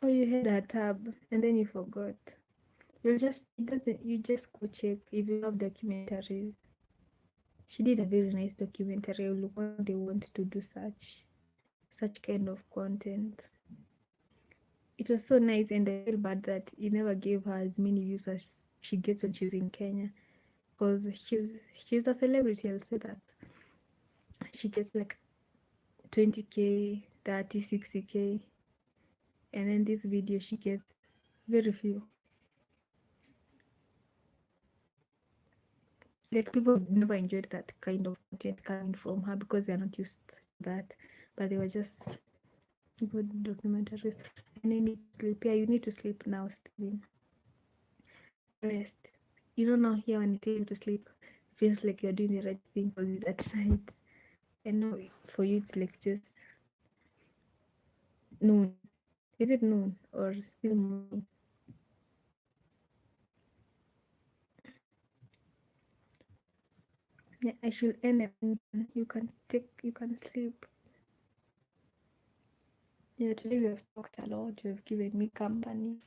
Oh, you had a tab and then you forgot. You just go check if you love documentaries. She did a very nice documentary. I look what they want to do such kind of content. It was so nice, and I feel bad that it never gave her as many views as she gets when she's in Kenya, because she's a celebrity. I'll say that she gets like 20k, 30, 60k, and then this video she gets very few. Like people never enjoyed that kind of content coming from her because they're not used to that, but they were just good documentaries. And you need to sleep. Yeah, you need to sleep now, Steven. Rest. You don't know here when you tell you to sleep, feels like you're doing the right thing because it's at night. And no, for you it's like just noon. Is it noon or still morning? Yeah, I should end it. You can sleep. Yeah, today we have talked a lot. You have given me company.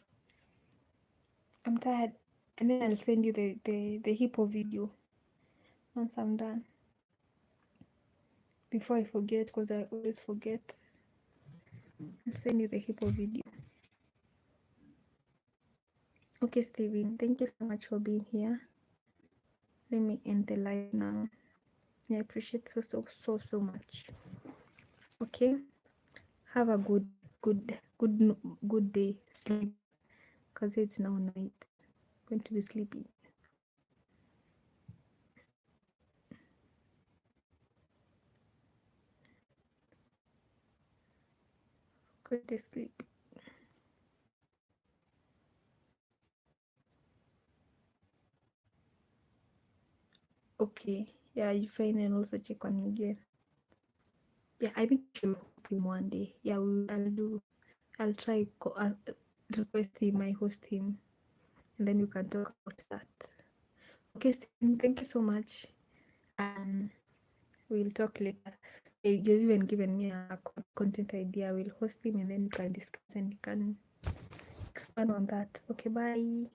I'm tired. And then I'll send you the hippo video once I'm done. Before I forget, because I always forget. I'll send you the hippo video. Okay, Steven, thank you so much for being here. Let me end the live now. I appreciate so much. Okay, have a good day. Sleep, because it's now night. I'm going to be sleeping. Go to sleep. Okay, yeah, you fine, and also check on Miguel. Yeah, I think I should host him one day. Yeah, I'll try request him, I host him, and then we can talk about that. Okay, Stephen, thank you so much. We'll talk later. You've even given me a content idea. We'll host him and then we can discuss and we can expand on that. Okay, bye.